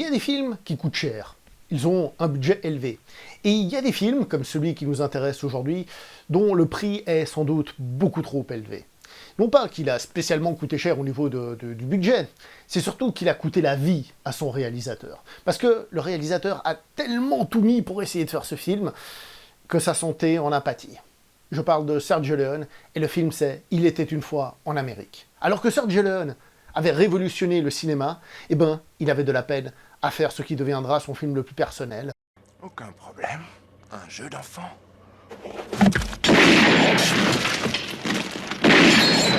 y a des films qui coûtent cher. Ils ont un budget élevé. Et il y a des films, comme celui qui nous intéresse aujourd'hui, dont le prix est sans doute beaucoup trop élevé. Non pas qu'il a spécialement coûté cher au niveau du budget, c'est surtout qu'il a coûté la vie à son réalisateur. Parce que le réalisateur a tellement tout mis pour essayer de faire ce film, que sa santé en a pâti. Je parle de Sergio Leone, et le film c'est « Il était une fois en Amérique ». Alors que Sergio Leone avait révolutionné le cinéma, eh ben, il avait de la peine à faire ce qui deviendra son film le plus personnel. Aucun problème. Un jeu d'enfant.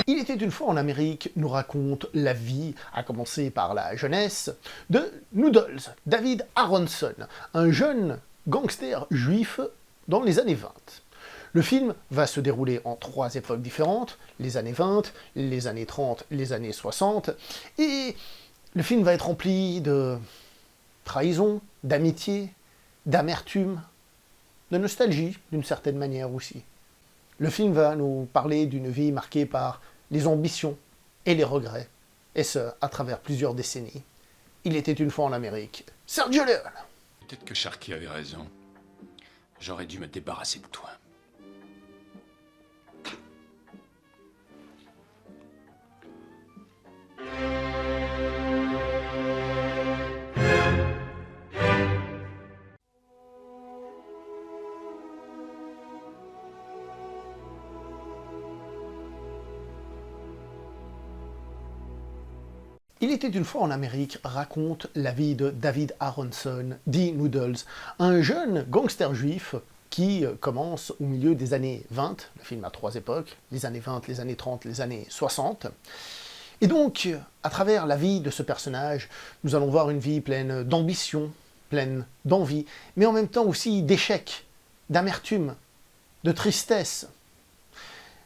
Il était une fois en Amérique nous raconte la vie, à commencer par la jeunesse, de Noodles, David Aronson, un jeune gangster juif dans les années 20. Le film va se dérouler en 3 époques différentes, les années 20, les années 30, les années 60, et le film va être rempli de trahison, d'amitié, d'amertume, de nostalgie, d'une certaine manière aussi. Le film va nous parler d'une vie marquée par les ambitions et les regrets, et ce, à travers plusieurs décennies. Il était une fois en Amérique, Sergio Leone. Peut-être que Sharky avait raison. J'aurais dû me débarrasser de toi. Il était une fois en Amérique raconte la vie de David Aronson, dit Noodles, un jeune gangster juif qui commence au milieu des années 20, le film a 3 époques, les années 20, les années 30, les années 60. Et donc, à travers la vie de ce personnage, nous allons voir une vie pleine d'ambition, pleine d'envie, mais en même temps aussi d'échecs, d'amertume, de tristesse.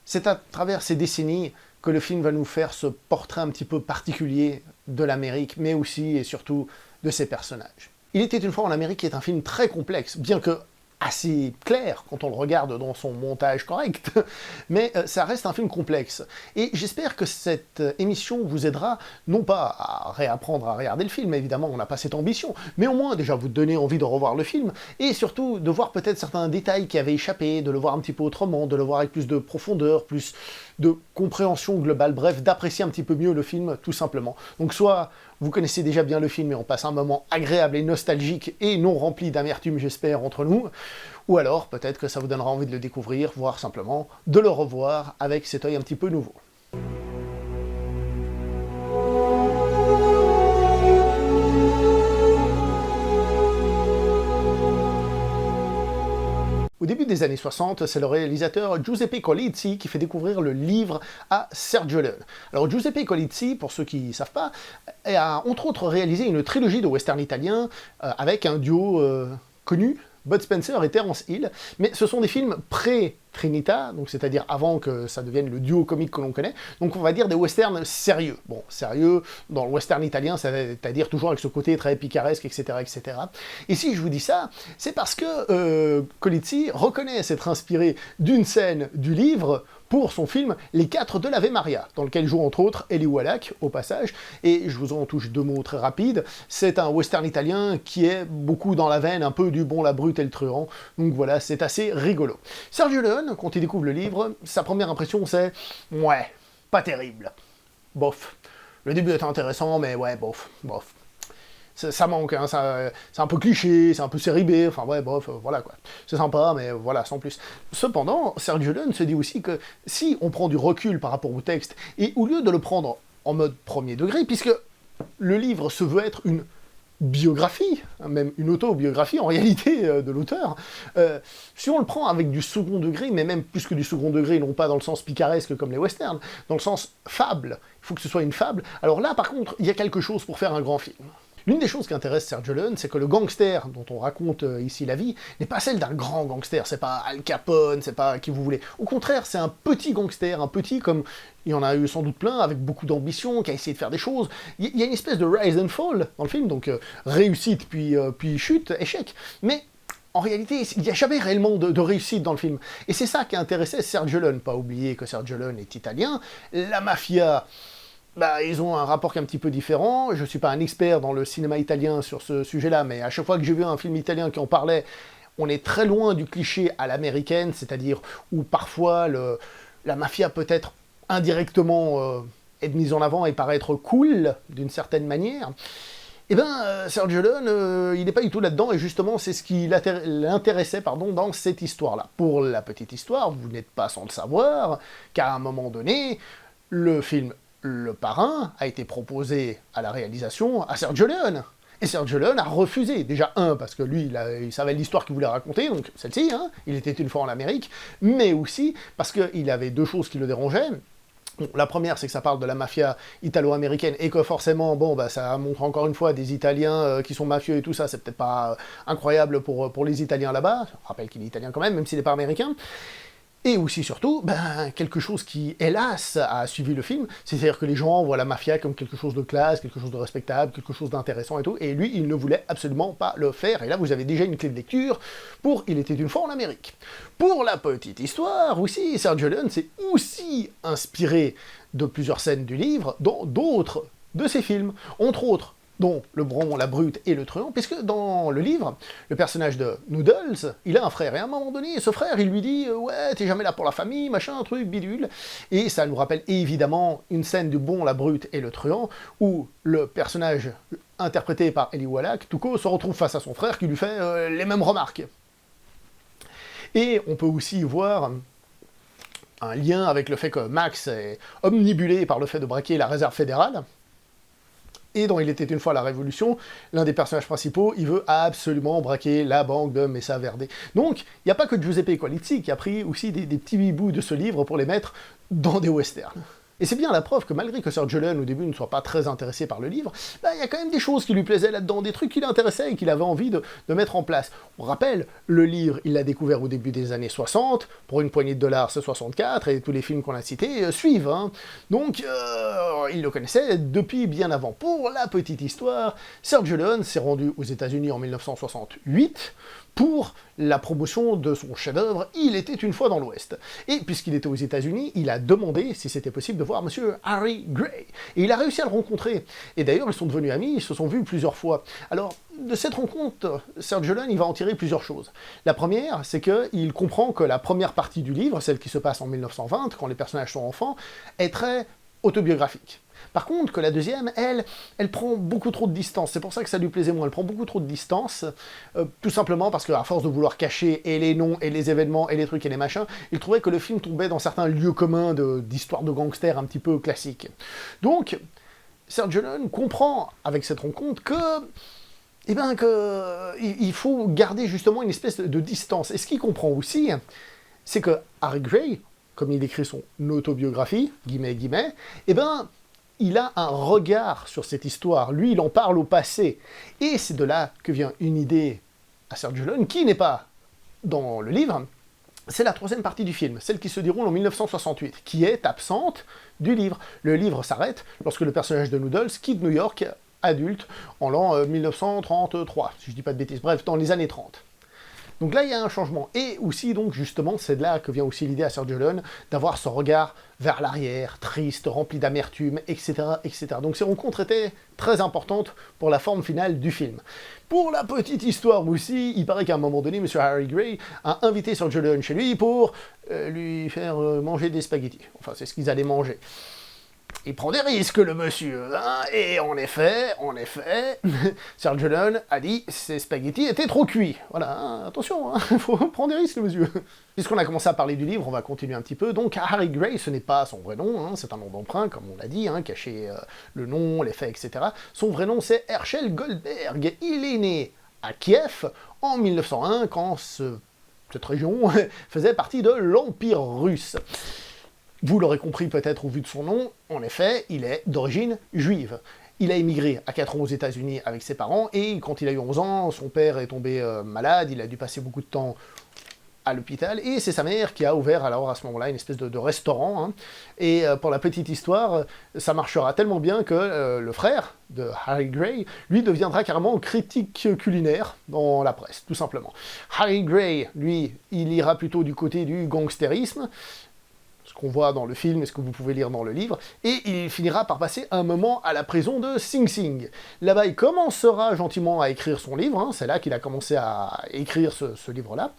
C'est à travers ces décennies que le film va nous faire ce portrait un petit peu particulier de l'Amérique, mais aussi et surtout de ses personnages. Il était une fois en Amérique est un film très complexe, bien que assez clair quand on le regarde dans son montage correct, mais ça reste un film complexe. Et j'espère que cette émission vous aidera, non pas à réapprendre à regarder le film, évidemment on n'a pas cette ambition, mais au moins déjà vous donner envie de revoir le film, et surtout de voir peut-être certains détails qui avaient échappé, de le voir un petit peu autrement, de le voir avec plus de profondeur, plus de compréhension globale, bref, d'apprécier un petit peu mieux le film, tout simplement. Donc soit vous connaissez déjà bien le film et on passe un moment agréable et nostalgique et non rempli d'amertume, j'espère, entre nous, ou alors peut-être que ça vous donnera envie de le découvrir, voire simplement de le revoir avec cet œil un petit peu nouveau. Au début des années 60, c'est le réalisateur Giuseppe Colizzi qui fait découvrir le livre à Sergio Leone. Alors Giuseppe Colizzi, pour ceux qui ne savent pas, a entre autres réalisé une trilogie de western italiens avec un duo connu, Bud Spencer et Terence Hill, mais ce sont des films pré-Trinita, donc c'est-à-dire avant que ça devienne le duo comique que l'on connaît, donc on va dire des westerns sérieux. Bon, sérieux, dans le western italien, c'est-à-dire toujours avec ce côté très picaresque, etc., etc. Et si je vous dis ça, c'est parce que Colizzi reconnaît s'être inspiré d'une scène du livre pour son film Les 4 de l'Ave Maria, dans lequel joue entre autres Eli Wallach, au passage, et je vous en touche 2 mots très rapides, c'est un western italien qui est beaucoup dans la veine un peu du bon, la brute et le truand, donc voilà, c'est assez rigolo. Sergio Leone, quand il découvre le livre, sa première impression c'est « ouais, pas terrible, bof, le début est intéressant, mais ouais, bof, bof. » Ça manque, hein, c'est un peu cliché, c'est un peu série B, enfin ouais, bref, voilà quoi. C'est sympa, mais voilà, sans plus. Cependant, Sergio Leone se dit aussi que si on prend du recul par rapport au texte, et au lieu de le prendre en mode premier degré, puisque le livre se veut être une biographie, même une autobiographie en réalité de l'auteur, si on le prend avec du second degré, mais même plus que du second degré, non pas dans le sens picaresque comme les westerns, dans le sens fable, il faut que ce soit une fable, alors là par contre, il y a quelque chose pour faire un grand film. L'une des choses qui intéresse Sergio Leone, c'est que le gangster dont on raconte ici la vie n'est pas celle d'un grand gangster, c'est pas Al Capone, c'est pas qui vous voulez. Au contraire, c'est un petit gangster, un petit comme il y en a eu sans doute plein, avec beaucoup d'ambition, qui a essayé de faire des choses. Il y a une espèce de rise and fall dans le film, donc réussite puis chute, échec. Mais en réalité, il n'y a jamais réellement de réussite dans le film. Et c'est ça qui a intéressé Sergio Leone. Pas oublier que Sergio Leone est italien, la mafia bah, ils ont un rapport qui est un petit peu différent. Je suis pas un expert dans le cinéma italien sur ce sujet-là, mais à chaque fois que j'ai vu un film italien qui en parlait, on est très loin du cliché à l'américaine, c'est-à-dire où parfois la mafia peut être indirectement être mise en avant et paraître cool, d'une certaine manière. Eh bien, Sergio Leone, il n'est pas du tout là-dedans, et justement, c'est ce qui l'intéressait dans cette histoire-là. Pour la petite histoire, vous n'êtes pas sans le savoir, qu'à un moment donné, le film Le Parrain a été proposé à la réalisation à Sergio Leone. Et Sergio Leone a refusé. Déjà, parce que lui, il savait l'histoire qu'il voulait raconter, donc celle-ci, il était une fois en Amérique, mais aussi parce qu'il avait deux choses qui le dérangeaient. Bon, la première, c'est que ça parle de la mafia italo-américaine, et que forcément, ça montre encore une fois des Italiens qui sont mafieux et tout ça, c'est peut-être pas incroyable pour les Italiens là-bas. Je rappelle qu'il est italien quand même s'il n'est pas américain. Et aussi, surtout, quelque chose qui, hélas, a suivi le film, c'est-à-dire que les gens voient la mafia comme quelque chose de classe, quelque chose de respectable, quelque chose d'intéressant et tout, et lui, il ne voulait absolument pas le faire, et là, vous avez déjà une clé de lecture pour Il était une fois en Amérique. Pour la petite histoire, aussi, Sergio Leone s'est aussi inspiré de plusieurs scènes du livre dans d'autres de ses films, entre autres, dont Le Bron, la Brute et le Truand, puisque dans le livre, le personnage de Noodles, il a un frère, et à un moment donné, ce frère, il lui dit « Ouais, t'es jamais là pour la famille, machin, truc, bidule », et ça nous rappelle évidemment une scène du Bon, la Brute et le Truand, où le personnage interprété par Eli Wallach, Tuco, se retrouve face à son frère qui lui fait les mêmes remarques. Et on peut aussi voir un lien avec le fait que Max est omnibulé par le fait de braquer la réserve fédérale. Et dans Il était une fois la Révolution, l'un des personnages principaux, il veut absolument braquer la banque de Mesa Verde. Donc, il n'y a pas que Giuseppe Colizzi qui a pris aussi des petits bouts de ce livre pour les mettre dans des westerns. Et c'est bien la preuve que malgré que Sergio Leone au début ne soit pas très intéressé par le livre, il y a quand même des choses qui lui plaisaient là-dedans, des trucs qui l'intéressaient et qu'il avait envie de mettre en place. On rappelle, le livre, il l'a découvert au début des années 60, pour une poignée de dollars c'est 64, et tous les films qu'on a cités suivent. Donc, il le connaissait depuis bien avant. Pour la petite histoire, Sergio Leone s'est rendu aux États-Unis en 1968, pour la promotion de son chef-d'œuvre Il était une fois dans l'Ouest. Et puisqu'il était aux États-Unis, il a demandé si c'était possible de voir Monsieur Harry Gray. Et il a réussi à le rencontrer. Et d'ailleurs, ils sont devenus amis, ils se sont vus plusieurs fois. Alors, de cette rencontre, Sergio Leone, il va en tirer plusieurs choses. La première, c'est qu'il comprend que la première partie du livre, celle qui se passe en 1920, quand les personnages sont enfants, est très autobiographique. Par contre, que la deuxième, elle prend beaucoup trop de distance. C'est pour ça que ça lui plaisait moins. Elle prend beaucoup trop de distance, tout simplement parce qu'à force de vouloir cacher et les noms, et les événements, et les trucs, et les machins, il trouvait que le film tombait dans certains lieux communs d'histoires de gangsters un petit peu classiques. Donc, Sergio Leone comprend, avec cette rencontre, il faut garder justement une espèce de distance. Et ce qu'il comprend aussi, c'est que Harry Gray, comme il écrit son autobiographie, guillemets, il a un regard sur cette histoire. Lui, il en parle au passé. Et c'est de là que vient une idée à Sergio Leone, qui n'est pas dans le livre. C'est la troisième partie du film, celle qui se déroule en 1968, qui est absente du livre. Le livre s'arrête lorsque le personnage de Noodles quitte New York, adulte, en l'an 1933, si je dis pas de bêtises. Bref, dans les années 30. Donc là, il y a un changement. Et aussi, donc, justement, c'est de là que vient aussi l'idée à Sergio Leone d'avoir ce regard vers l'arrière, triste, rempli d'amertume, etc., etc. Donc ces rencontres étaient très importantes pour la forme finale du film. Pour la petite histoire aussi, il paraît qu'à un moment donné, M. Harry Gray a invité Sergio Leone chez lui pour lui faire manger des spaghettis. Enfin, c'est ce qu'ils allaient manger. Il prend des risques, le monsieur, et en effet, Sergio Leone a dit que ces spaghettis étaient trop cuits. Voilà, attention, il faut prendre des risques, le monsieur. Puisqu'on a commencé à parler du livre, on va continuer un petit peu. Donc, Harry Gray, ce n'est pas son vrai nom, c'est un nom d'emprunt, comme on l'a dit, caché le nom, les faits, etc. Son vrai nom, c'est Herschel Goldberg. Il est né à Kiev en 1901, quand cette région faisait partie de l'Empire russe. Vous l'aurez compris peut-être au vu de son nom, en effet, il est d'origine juive. Il a émigré à 4 ans aux États-Unis avec ses parents, et quand il a eu 11 ans, son père est tombé malade, il a dû passer beaucoup de temps à l'hôpital, et c'est sa mère qui a ouvert alors à ce moment-là une espèce de restaurant. Et pour la petite histoire, ça marchera tellement bien que le frère de Harry Gray, lui, deviendra carrément critique culinaire dans la presse, tout simplement. Harry Gray, lui, il ira plutôt du côté du gangstérisme, ce qu'on voit dans le film et ce que vous pouvez lire dans le livre, et il finira par passer un moment à la prison de Sing Sing. Là-bas, il commencera gentiment à écrire son livre, hein, c'est là qu'il a commencé à écrire ce livre-là.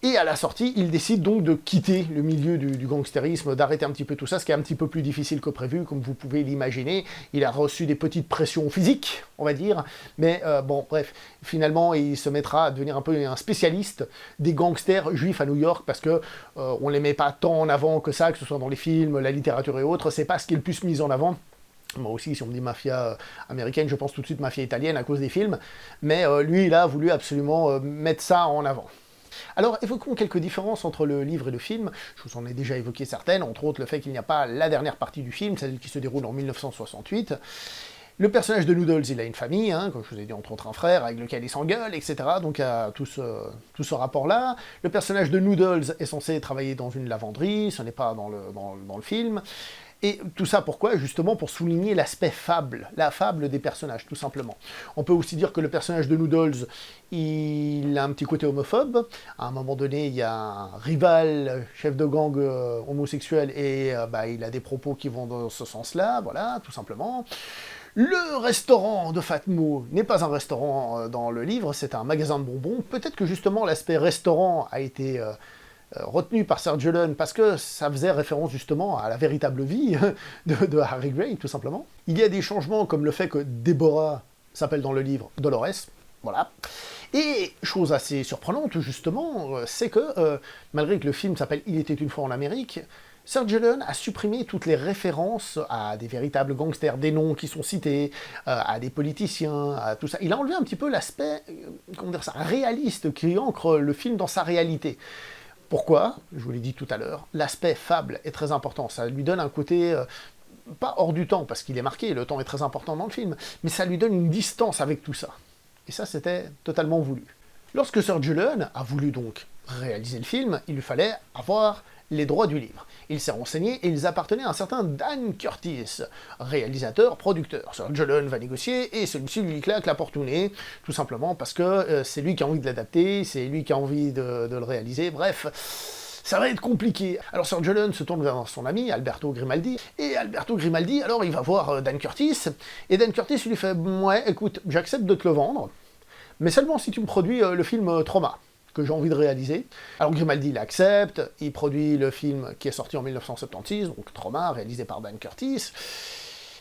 Et à la sortie, il décide donc de quitter le milieu du gangstérisme, d'arrêter un petit peu tout ça, ce qui est un petit peu plus difficile que prévu, comme vous pouvez l'imaginer. Il a reçu des petites pressions physiques, on va dire, mais bon, bref, finalement, il se mettra à devenir un peu un spécialiste des gangsters juifs à New York, parce que on les met pas tant en avant que ça, que ce soit dans les films, la littérature et autres, c'est pas ce qui est le plus mis en avant. Moi aussi, si on me dit mafia américaine, je pense tout de suite mafia italienne à cause des films, mais lui, il a voulu absolument mettre ça en avant. Alors, évoquons quelques différences entre le livre et le film. Je vous en ai déjà évoqué certaines, entre autres le fait qu'il n'y a pas la dernière partie du film, celle qui se déroule en 1968. Le personnage de Noodles, il a une famille, hein, comme je vous ai dit, entre autres un frère avec lequel il s'engueule, etc. Donc il y a tout ce rapport-là. Le personnage de Noodles est censé travailler dans une lavanderie, ce n'est pas dans le film. Et tout ça pourquoi? Justement pour souligner l'aspect fable, la fable des personnages, tout simplement. On peut aussi dire que le personnage de Noodles, il a un petit côté homophobe. À un moment donné, il y a un rival, chef de gang homosexuel, et il a des propos qui vont dans ce sens-là, voilà, tout simplement. Le restaurant de Fatmo n'est pas un restaurant dans le livre, c'est un magasin de bonbons. Peut-être que justement l'aspect restaurant a été retenu par Sergio Leone parce que ça faisait référence justement à la véritable vie de Harry Gray, tout simplement. Il y a des changements comme le fait que Deborah s'appelle dans le livre Dolores, voilà. Et chose assez surprenante justement, c'est que malgré que le film s'appelle Il était une fois en Amérique, Sergio Leone a supprimé toutes les références à des véritables gangsters, des noms qui sont cités, à des politiciens, à tout ça. Il a enlevé un petit peu l'aspect, comment dire ça, réaliste qui ancre le film dans sa réalité. Pourquoi? Je vous l'ai dit tout à l'heure, l'aspect fable est très important, ça lui donne un côté, pas hors du temps, parce qu'il est marqué, le temps est très important dans le film, mais ça lui donne une distance avec tout ça. Et ça, c'était totalement voulu. Lorsque Sergio Leone a voulu donc réaliser le film, il lui fallait avoir les droits du livre. Il s'est renseigné et ils appartenaient à un certain Dan Curtis, réalisateur, producteur. Sergio Leone va négocier et celui-ci lui claque la porte au nez, tout simplement parce que c'est lui qui a envie de l'adapter, c'est lui qui a envie de le réaliser, bref, ça va être compliqué. Alors Sergio Leone se tourne vers son ami Alberto Grimaldi, et Alberto Grimaldi, alors il va voir Dan Curtis, et Dan Curtis lui fait « Ouais, écoute, j'accepte de te le vendre, mais seulement si tu me produis le film Trauma ». Que j'ai envie de réaliser. Alors Grimaldi l'accepte, il produit le film qui est sorti en 1976, donc Trauma, réalisé par Dan Curtis.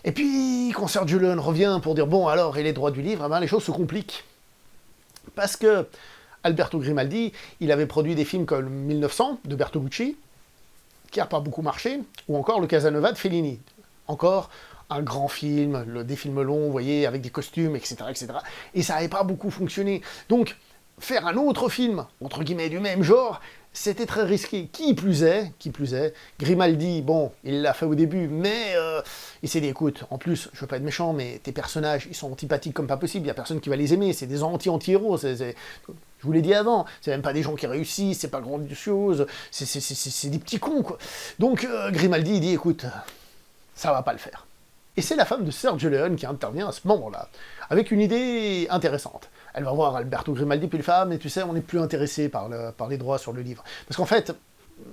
Et puis, quand Sergio Leone revient pour dire « Bon, alors, et les droits du livre », les choses se compliquent. Parce que Alberto Grimaldi, il avait produit des films comme 1900, de Bertolucci, qui n'a pas beaucoup marché, ou encore le Casanova de Fellini. Encore un grand film, des films longs, vous voyez, avec des costumes, etc., etc. Et ça n'avait pas beaucoup fonctionné. Donc, faire un autre film, entre guillemets, du même genre, c'était très risqué. Qui plus est, Grimaldi, bon, il l'a fait au début, mais il s'est dit, écoute, en plus, je veux pas être méchant, mais tes personnages, ils sont antipathiques comme pas possible, il y a personne qui va les aimer, c'est des anti-héros, je vous l'ai dit avant, c'est même pas des gens qui réussissent, c'est pas grandiose, c'est des petits cons, quoi. Donc, Grimaldi, il dit, écoute, ça va pas le faire. Et c'est la femme de Sergio Leone qui intervient à ce moment-là, avec une idée intéressante. Elle va voir Alberto Grimaldi, puis lui fait « Ah, mais tu sais, on n'est plus intéressé par les droits sur le livre. » Parce qu'en fait,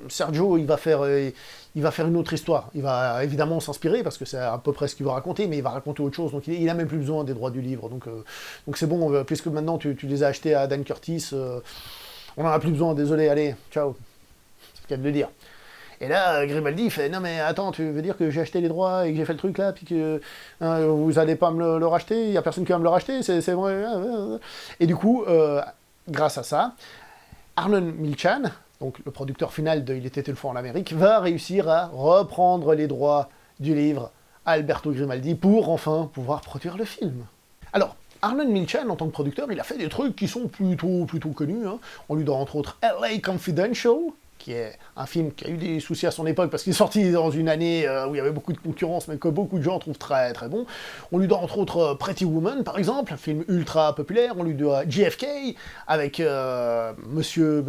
Sergio, il va faire une autre histoire. Il va évidemment s'inspirer, parce que c'est à peu près ce qu'il va raconter, mais il va raconter autre chose. Donc il n'a même plus besoin des droits du livre. Donc c'est bon, puisque maintenant tu les as achetés à Dan Curtis, on n'en a plus besoin, désolé, allez, ciao. C'est le cas de le dire. Et là, Grimaldi il fait « Non mais attends, tu veux dire que j'ai acheté les droits et que j'ai fait le truc là, puis que vous allez pas me le racheter, il y a personne qui va me le racheter, c'est vrai. » Et du coup, grâce à ça, Arnon Milchan, donc le producteur final de Il était une fois en Amérique, va réussir à reprendre les droits du livre à Alberto Grimaldi pour enfin pouvoir produire le film. Alors, Arnon Milchan, en tant que producteur, il a fait des trucs qui sont plutôt connus. Hein. On lui doit entre autres LA Confidential, qui est un film qui a eu des soucis à son époque, parce qu'il est sorti dans une année où il y avait beaucoup de concurrence, mais que beaucoup de gens trouvent très très bon. On lui doit entre autres Pretty Woman, par exemple, un film ultra populaire. On lui doit JFK, avec monsieur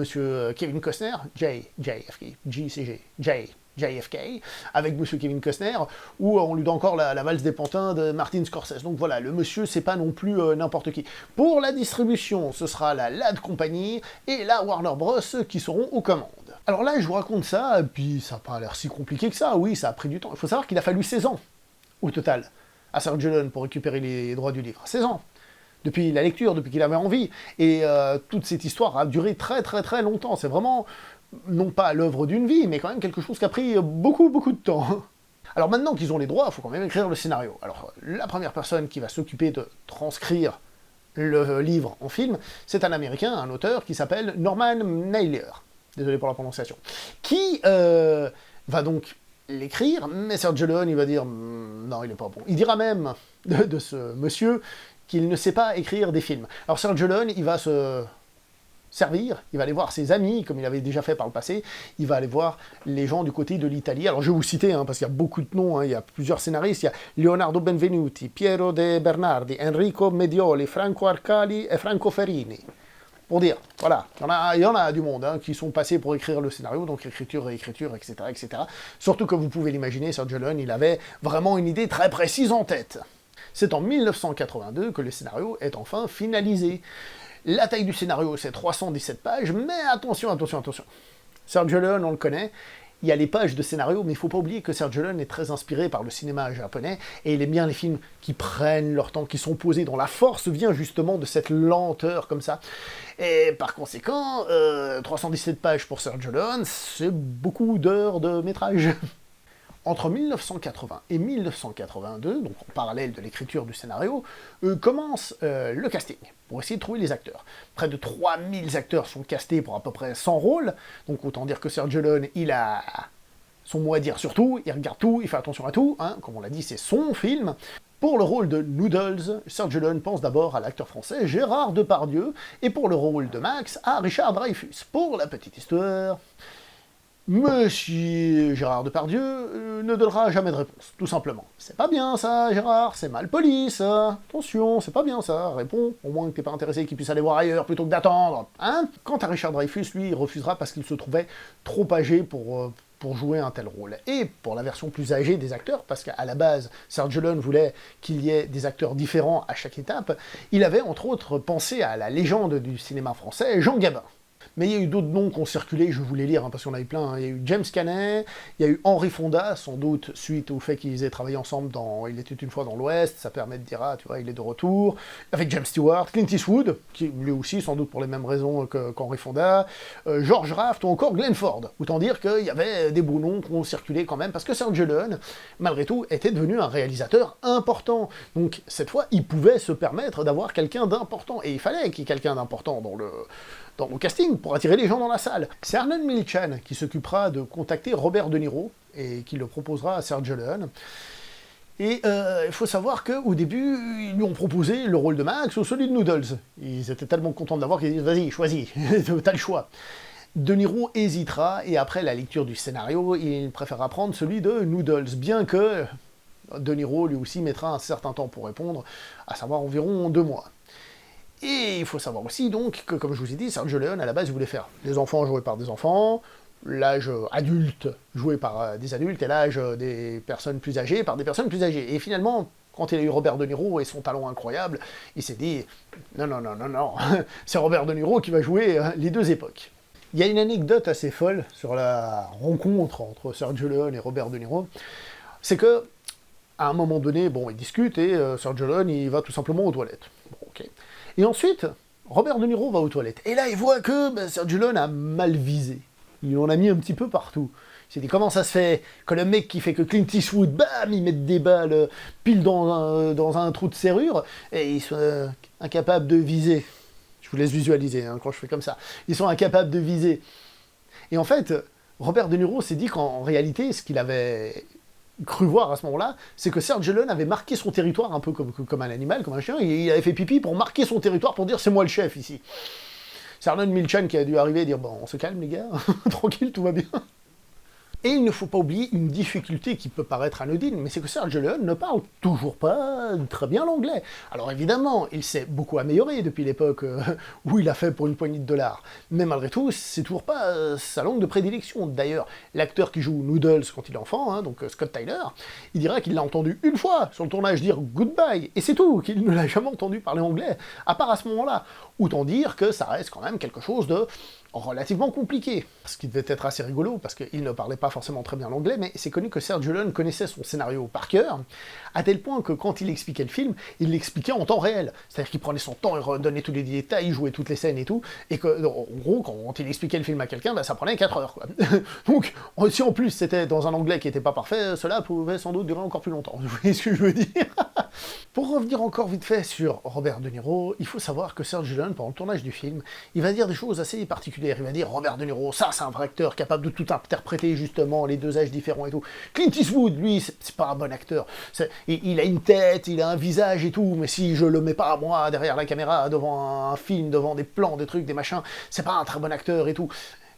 Kevin Costner, JFK, JFK, avec monsieur Kevin Costner, ou on lui doit encore la valse des pantins de Martin Scorsese. Donc voilà, le monsieur, c'est pas non plus n'importe qui. Pour la distribution, ce sera la LAD Company et la Warner Bros. Qui seront aux commandes. Alors là, je vous raconte ça, et puis ça n'a pas l'air si compliqué que ça, oui, ça a pris du temps. Il faut savoir qu'il a fallu 16 ans, au total, à Sergio Leone pour récupérer les droits du livre. 16 ans. Depuis la lecture, depuis qu'il avait envie. Et toute cette histoire a duré très très très longtemps. C'est vraiment, non pas l'œuvre d'une vie, mais quand même quelque chose qui a pris beaucoup beaucoup de temps. Alors maintenant qu'ils ont les droits, il faut quand même écrire le scénario. Alors la première personne qui va s'occuper de transcrire le livre en film, c'est un Américain, un auteur qui s'appelle Norman Mailer. Désolé pour la prononciation. Qui va donc l'écrire, mais Sergio Leone, il va dire non, il est pas bon. Il dira même de ce monsieur qu'il ne sait pas écrire des films. Alors Sergio Leone, il va se servir, il va aller voir ses amis, comme il avait déjà fait par le passé, il va aller voir les gens du côté de l'Italie. Alors je vais vous citer, parce qu'il y a beaucoup de noms, il y a plusieurs scénaristes, il y a Leonardo Benvenuti, Piero De Bernardi, Enrico Medioli, Franco Arcali et Franco Ferrini. Pour dire, voilà, il y en a du monde qui sont passés pour écrire le scénario, donc écriture, réécriture, etc., etc. Surtout que vous pouvez l'imaginer, Sergio Leone, il avait vraiment une idée très précise en tête. C'est en 1982 que le scénario est enfin finalisé. La taille du scénario, c'est 317 pages, mais attention, attention, attention. Sergio Leone, on le connaît, il y a les pages de scénario, mais il ne faut pas oublier que Sergio Leone est très inspiré par le cinéma japonais, et il aime bien les films qui prennent leur temps, qui sont posés, dont la force vient justement de cette lenteur comme ça. Et par conséquent, 317 pages pour Sergio Leone, c'est beaucoup d'heures de métrage. Entre 1980 et 1982, donc en parallèle de l'écriture du scénario, commence le casting, pour essayer de trouver les acteurs. Près de 3000 acteurs sont castés pour à peu près 100 rôles, donc autant dire que Sergio Leone, il a son mot à dire sur tout, il regarde tout, il fait attention à tout, comme on l'a dit, c'est son film. Pour le rôle de Noodles, Sergio Leone pense d'abord à l'acteur français Gérard Depardieu, et pour le rôle de Max, à Richard Dreyfuss. Pour la petite histoire, Monsieur Gérard Depardieu ne donnera jamais de réponse, tout simplement. C'est pas bien ça, Gérard, c'est mal poli ça, attention, c'est pas bien ça, réponds, au moins que t'es pas intéressé qu'il puisse aller voir ailleurs plutôt que d'attendre, Quant à Richard Dreyfuss, lui, il refusera parce qu'il se trouvait trop âgé pour jouer un tel rôle. Et pour la version plus âgée des acteurs, parce qu'à la base, Sergio Leone voulait qu'il y ait des acteurs différents à chaque étape, il avait entre autres pensé à la légende du cinéma français, Jean Gabin. Mais il y a eu d'autres noms qui ont circulé, je vais vous les lire, parce qu'il y en a eu plein. Il y a eu James Canet, il y a eu Henry Fonda, sans doute suite au fait qu'ils aient travaillé ensemble dans Il était une fois dans l'Ouest, ça permet de dire, tu vois, il est de retour. Avec James Stewart, Clint Eastwood, qui lui aussi, sans doute pour les mêmes raisons qu'Henry Fonda, George Raft ou encore Glenn Ford. Autant dire qu'il y avait des beaux noms qui ont circulé quand même, parce que Sergio Leone, malgré tout, était devenu un réalisateur important. Donc cette fois, il pouvait se permettre d'avoir quelqu'un d'important, et il fallait qu'il y ait quelqu'un d'important dans le casting, pour attirer les gens dans la salle. C'est Arnold Milchan qui s'occupera de contacter Robert De Niro, et qui le proposera à Sergio Leone. Et il faut savoir qu'au début, ils lui ont proposé le rôle de Max ou celui de Noodles. Ils étaient tellement contents de l'avoir qu'ils disent « Vas-y, choisis, t'as le choix ». De Niro hésitera, et après la lecture du scénario, il préférera prendre celui de Noodles, bien que De Niro, lui aussi, mettra un certain temps pour répondre, à savoir environ 2 mois. Et il faut savoir aussi, donc, que comme je vous ai dit, Sergio Leone, à la base, il voulait faire des enfants joués par des enfants, l'âge adulte joué par des adultes, et l'âge des personnes plus âgées par des personnes plus âgées. Et finalement, quand il a eu Robert De Niro et son talent incroyable, il s'est dit « Non, non, non, non, non, c'est Robert De Niro qui va jouer les deux époques ». Il y a une anecdote assez folle sur la rencontre entre Sergio Leone et Robert De Niro, c'est que, à un moment donné, bon, ils discutent, et Sergio Leone, il va tout simplement aux toilettes. Bon, ok. Et ensuite, Robert De Niro va aux toilettes. Et là, il voit que Sergio Leone a mal visé. Il en a mis un petit peu partout. Il s'est dit, comment ça se fait que le mec qui fait que Clint Eastwood, bam, il met des balles pile dans un trou de serrure, et ils sont incapables de viser. Je vous laisse visualiser quand je fais comme ça. Ils sont incapables de viser. Et en fait, Robert De Niro s'est dit qu'en réalité, ce qu'il avait cru voir à ce moment-là, c'est que Sergio Leone avait marqué son territoire un peu comme un animal, comme un chien, et il avait fait pipi pour marquer son territoire, pour dire c'est moi le chef ici. C'est Arnold Milchan qui a dû arriver et dire bon, on se calme les gars, tranquille, tout va bien. Et il ne faut pas oublier une difficulté qui peut paraître anodine, mais c'est que Sergio Leone ne parle toujours pas très bien l'anglais. Alors évidemment, il s'est beaucoup amélioré depuis l'époque où il a fait pour une poignée de dollars, mais malgré tout, c'est toujours pas sa langue de prédilection. D'ailleurs, l'acteur qui joue Noodles quand il est enfant, donc Scott Tyler, il dira qu'il l'a entendu une fois sur le tournage dire « goodbye », et c'est tout, qu'il ne l'a jamais entendu parler anglais, à part à ce moment-là, Autant dire que ça reste quand même quelque chose de relativement compliqué. Ce qui devait être assez rigolo, parce qu'il ne parlait pas forcément très bien l'anglais, mais c'est connu que Sergio Leone connaissait son scénario par cœur, à tel point que quand il expliquait le film, il l'expliquait en temps réel. C'est-à-dire qu'il prenait son temps, il redonnait tous les détails, il jouait toutes les scènes et tout, et que, en gros, quand il expliquait le film à quelqu'un, bah, ça prenait 4 heures, quoi. Donc, si en plus c'était dans un anglais qui n'était pas parfait, cela pouvait sans doute durer encore plus longtemps. Vous voyez ce que je veux dire? Pour revenir encore vite fait sur Robert De Niro, il faut savoir que Sergio Leone, pendant le tournage du film, il va dire des choses assez particulières. Il va dire Robert De Niro, ça c'est un vrai acteur, capable de tout interpréter justement, les deux âges différents et tout. Clint Eastwood, lui, c'est pas un bon acteur. Il a une tête, il a un visage et tout, mais si je le mets pas moi derrière la caméra, devant un film, devant des plans, des trucs, des machins, c'est pas un très bon acteur et tout.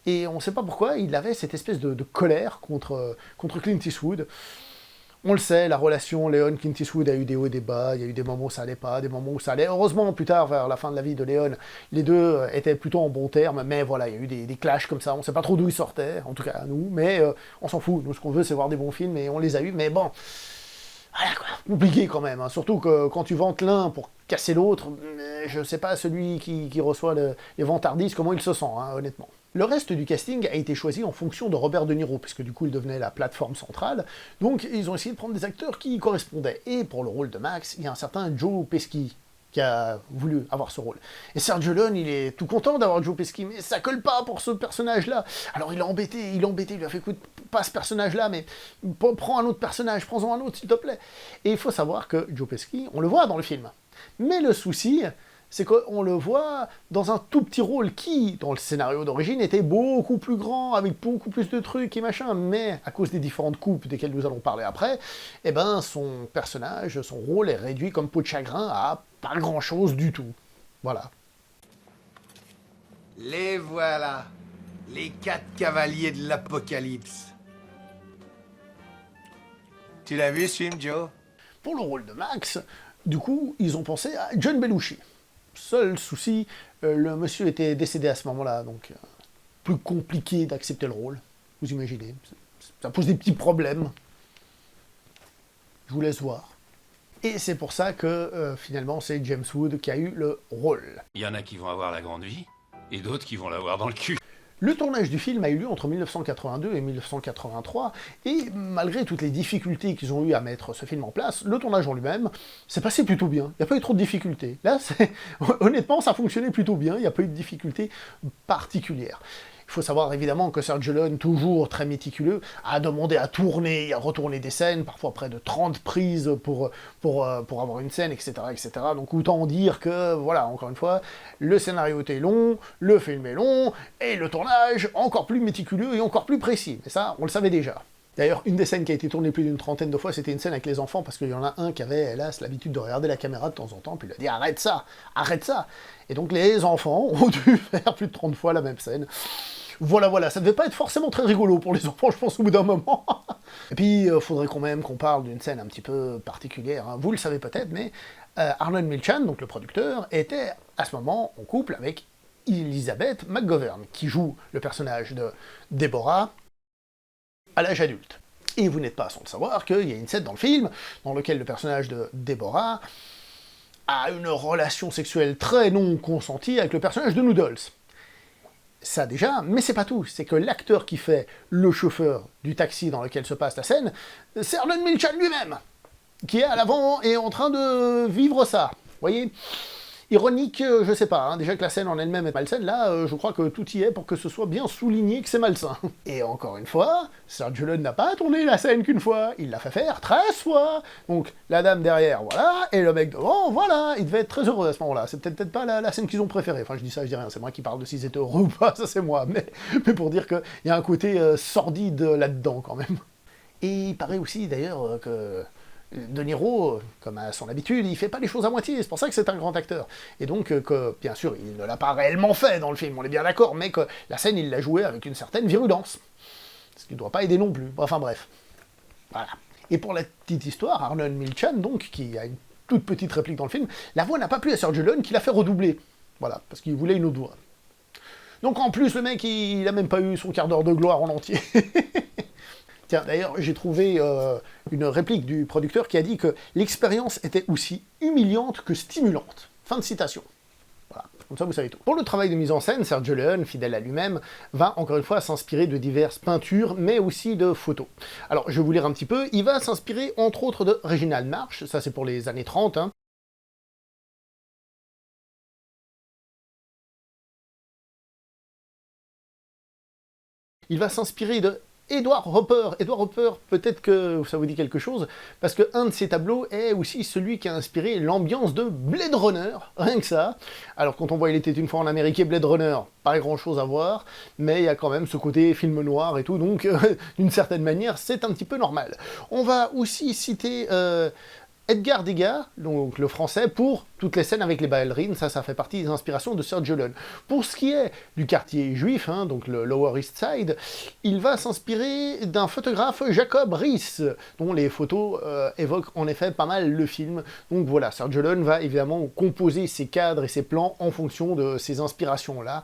Et on sait pas pourquoi, il avait cette espèce de colère contre Clint Eastwood. On le sait, la relation Leone-Clint Eastwood a eu des hauts et des bas, il y a eu des moments où ça allait pas, des moments où ça allait. Heureusement, plus tard, vers la fin de la vie de Leone, les deux étaient plutôt en bons termes, mais voilà, il y a eu des clashs comme ça, on sait pas trop d'où ils sortaient, en tout cas à nous, mais on s'en fout, nous ce qu'on veut c'est voir des bons films, et on les a eus, mais bon, voilà quoi, compliqué quand même, hein. Surtout que quand tu vantes l'un pour casser l'autre, je sais pas celui qui reçoit les vantardises, comment il se sent, hein, honnêtement. Le reste du casting a été choisi en fonction de Robert De Niro, puisque du coup il devenait la plateforme centrale, donc ils ont essayé de prendre des acteurs qui y correspondaient. Et pour le rôle de Max, il y a un certain Joe Pesci qui a voulu avoir ce rôle. Et Sergio Leone, il est tout content d'avoir Joe Pesci, mais ça colle pas pour ce personnage-là. Alors il l'a embêté, il lui a fait écoute, pas ce personnage-là, mais prends un autre personnage, prends-en un autre s'il te plaît. Et il faut savoir que Joe Pesci, on le voit dans le film. Mais le souci, c'est qu'on le voit dans un tout petit rôle qui, dans le scénario d'origine, était beaucoup plus grand, avec beaucoup plus de trucs et machin, mais à cause des différentes coupes desquelles nous allons parler après, eh ben son personnage, son rôle est réduit comme peau de chagrin à pas grand-chose du tout. Voilà. Les voilà, les 4 cavaliers de l'Apocalypse. Tu l'as vu ce film, Joe? Pour le rôle de Max, du coup, ils ont pensé à John Belushi. Seul souci, le monsieur était décédé à ce moment-là, donc plus compliqué d'accepter le rôle, vous imaginez. Ça pose des petits problèmes. Je vous laisse voir. Et c'est pour ça que finalement c'est James Wood qui a eu le rôle. Il y en a qui vont avoir la grande vie, et d'autres qui vont l'avoir dans le cul. Le tournage du film a eu lieu entre 1982 et 1983, et malgré toutes les difficultés qu'ils ont eu à mettre ce film en place, le tournage en lui-même s'est passé plutôt bien. Il n'y a pas eu trop de difficultés. Là, honnêtement, ça fonctionnait plutôt bien, il n'y a pas eu de difficultés particulières. Il faut savoir évidemment que Sergio Leone, toujours très méticuleux, a demandé à tourner et à retourner des scènes, parfois près de 30 prises pour avoir une scène, etc., etc. Donc autant dire que, voilà, encore une fois, le scénario était long, le film est long, et le tournage encore plus méticuleux et encore plus précis. Mais ça, on le savait déjà. D'ailleurs, une des scènes qui a été tournée plus d'une trentaine de fois, c'était une scène avec les enfants, parce qu'il y en a un qui avait, hélas, l'habitude de regarder la caméra de temps en temps, puis il a dit « Arrête ça! Arrête ça !» Et donc les enfants ont dû faire plus de 30 fois la même scène. Voilà, ça devait pas être forcément très rigolo pour les enfants, je pense, au bout d'un moment. Et puis, faudrait quand même qu'on parle d'une scène un petit peu particulière, hein. Vous le savez peut-être, mais Arnold Milchan, donc le producteur, était à ce moment en couple avec Elizabeth McGovern, qui joue le personnage de Deborah à l'âge adulte. Et vous n'êtes pas sans le savoir qu'il y a une scène dans le film dans laquelle le personnage de Deborah a une relation sexuelle très non consentie avec le personnage de Noodles. Ça déjà, mais c'est pas tout, c'est que l'acteur qui fait le chauffeur du taxi dans lequel se passe la scène, c'est Arnold Milchan lui-même, qui est à l'avant et en train de vivre ça, vous voyez. Ironique, je sais pas, hein. Déjà que la scène en elle-même est malsaine, là, je crois que tout y est pour que ce soit bien souligné que c'est malsain. Et encore une fois, Sergio Leone n'a pas tourné la scène qu'une fois, il l'a fait faire 13 fois. Donc, la dame derrière, voilà, et le mec devant, voilà, il devait être très heureux à ce moment-là. C'est peut-être pas la scène qu'ils ont préférée. Enfin, je dis ça, je dis rien, c'est moi qui parle de s'ils étaient heureux ou pas, ça c'est moi, mais pour dire qu'il y a un côté sordide là-dedans, quand même. Et il paraît aussi, d'ailleurs, que De Niro, comme à son habitude, il fait pas les choses à moitié, c'est pour ça que c'est un grand acteur. Et donc, que, bien sûr, il ne l'a pas réellement fait dans le film, on est bien d'accord, mais que la scène, il l'a jouée avec une certaine virulence. Ce qui ne doit pas aider non plus. Enfin bref. Voilà. Et pour la petite histoire, Arnold Milchan, donc, qui a une toute petite réplique dans le film, la voix n'a pas plu à Sergio Leone, qui l'a fait redoubler. Voilà, parce qu'il voulait une autre voix. Donc en plus, le mec, il a même pas eu son quart d'heure de gloire en entier. Tiens, d'ailleurs, j'ai trouvé une réplique du producteur qui a dit que l'expérience était aussi humiliante que stimulante. Fin de citation. Voilà. Comme ça, vous savez tout. Pour le travail de mise en scène, Sergio Leone, fidèle à lui-même, va encore une fois s'inspirer de diverses peintures, mais aussi de photos. Alors, je vais vous lire un petit peu. Il va s'inspirer, entre autres, de Reginald Marsh, ça c'est pour les années 30, hein. Il va s'inspirer de Edward Hopper. Edward Hopper, peut-être que ça vous dit quelque chose, parce qu'un de ses tableaux est aussi celui qui a inspiré l'ambiance de Blade Runner, rien que ça. Alors quand on voit Il était une fois en Amérique et Blade Runner, pas grand chose à voir, mais il y a quand même ce côté film noir et tout, donc d'une certaine manière, c'est un petit peu normal. On va aussi citer Edgar Degas, donc le français, pour toutes les scènes avec les ballerines, ça fait partie des inspirations de Sergio Leone. Pour ce qui est du quartier juif, hein, donc le Lower East Side, il va s'inspirer d'un photographe, Jacob Riis, dont les photos évoquent en effet pas mal le film. Donc voilà, Sergio Leone va évidemment composer ses cadres et ses plans en fonction de ces inspirations-là.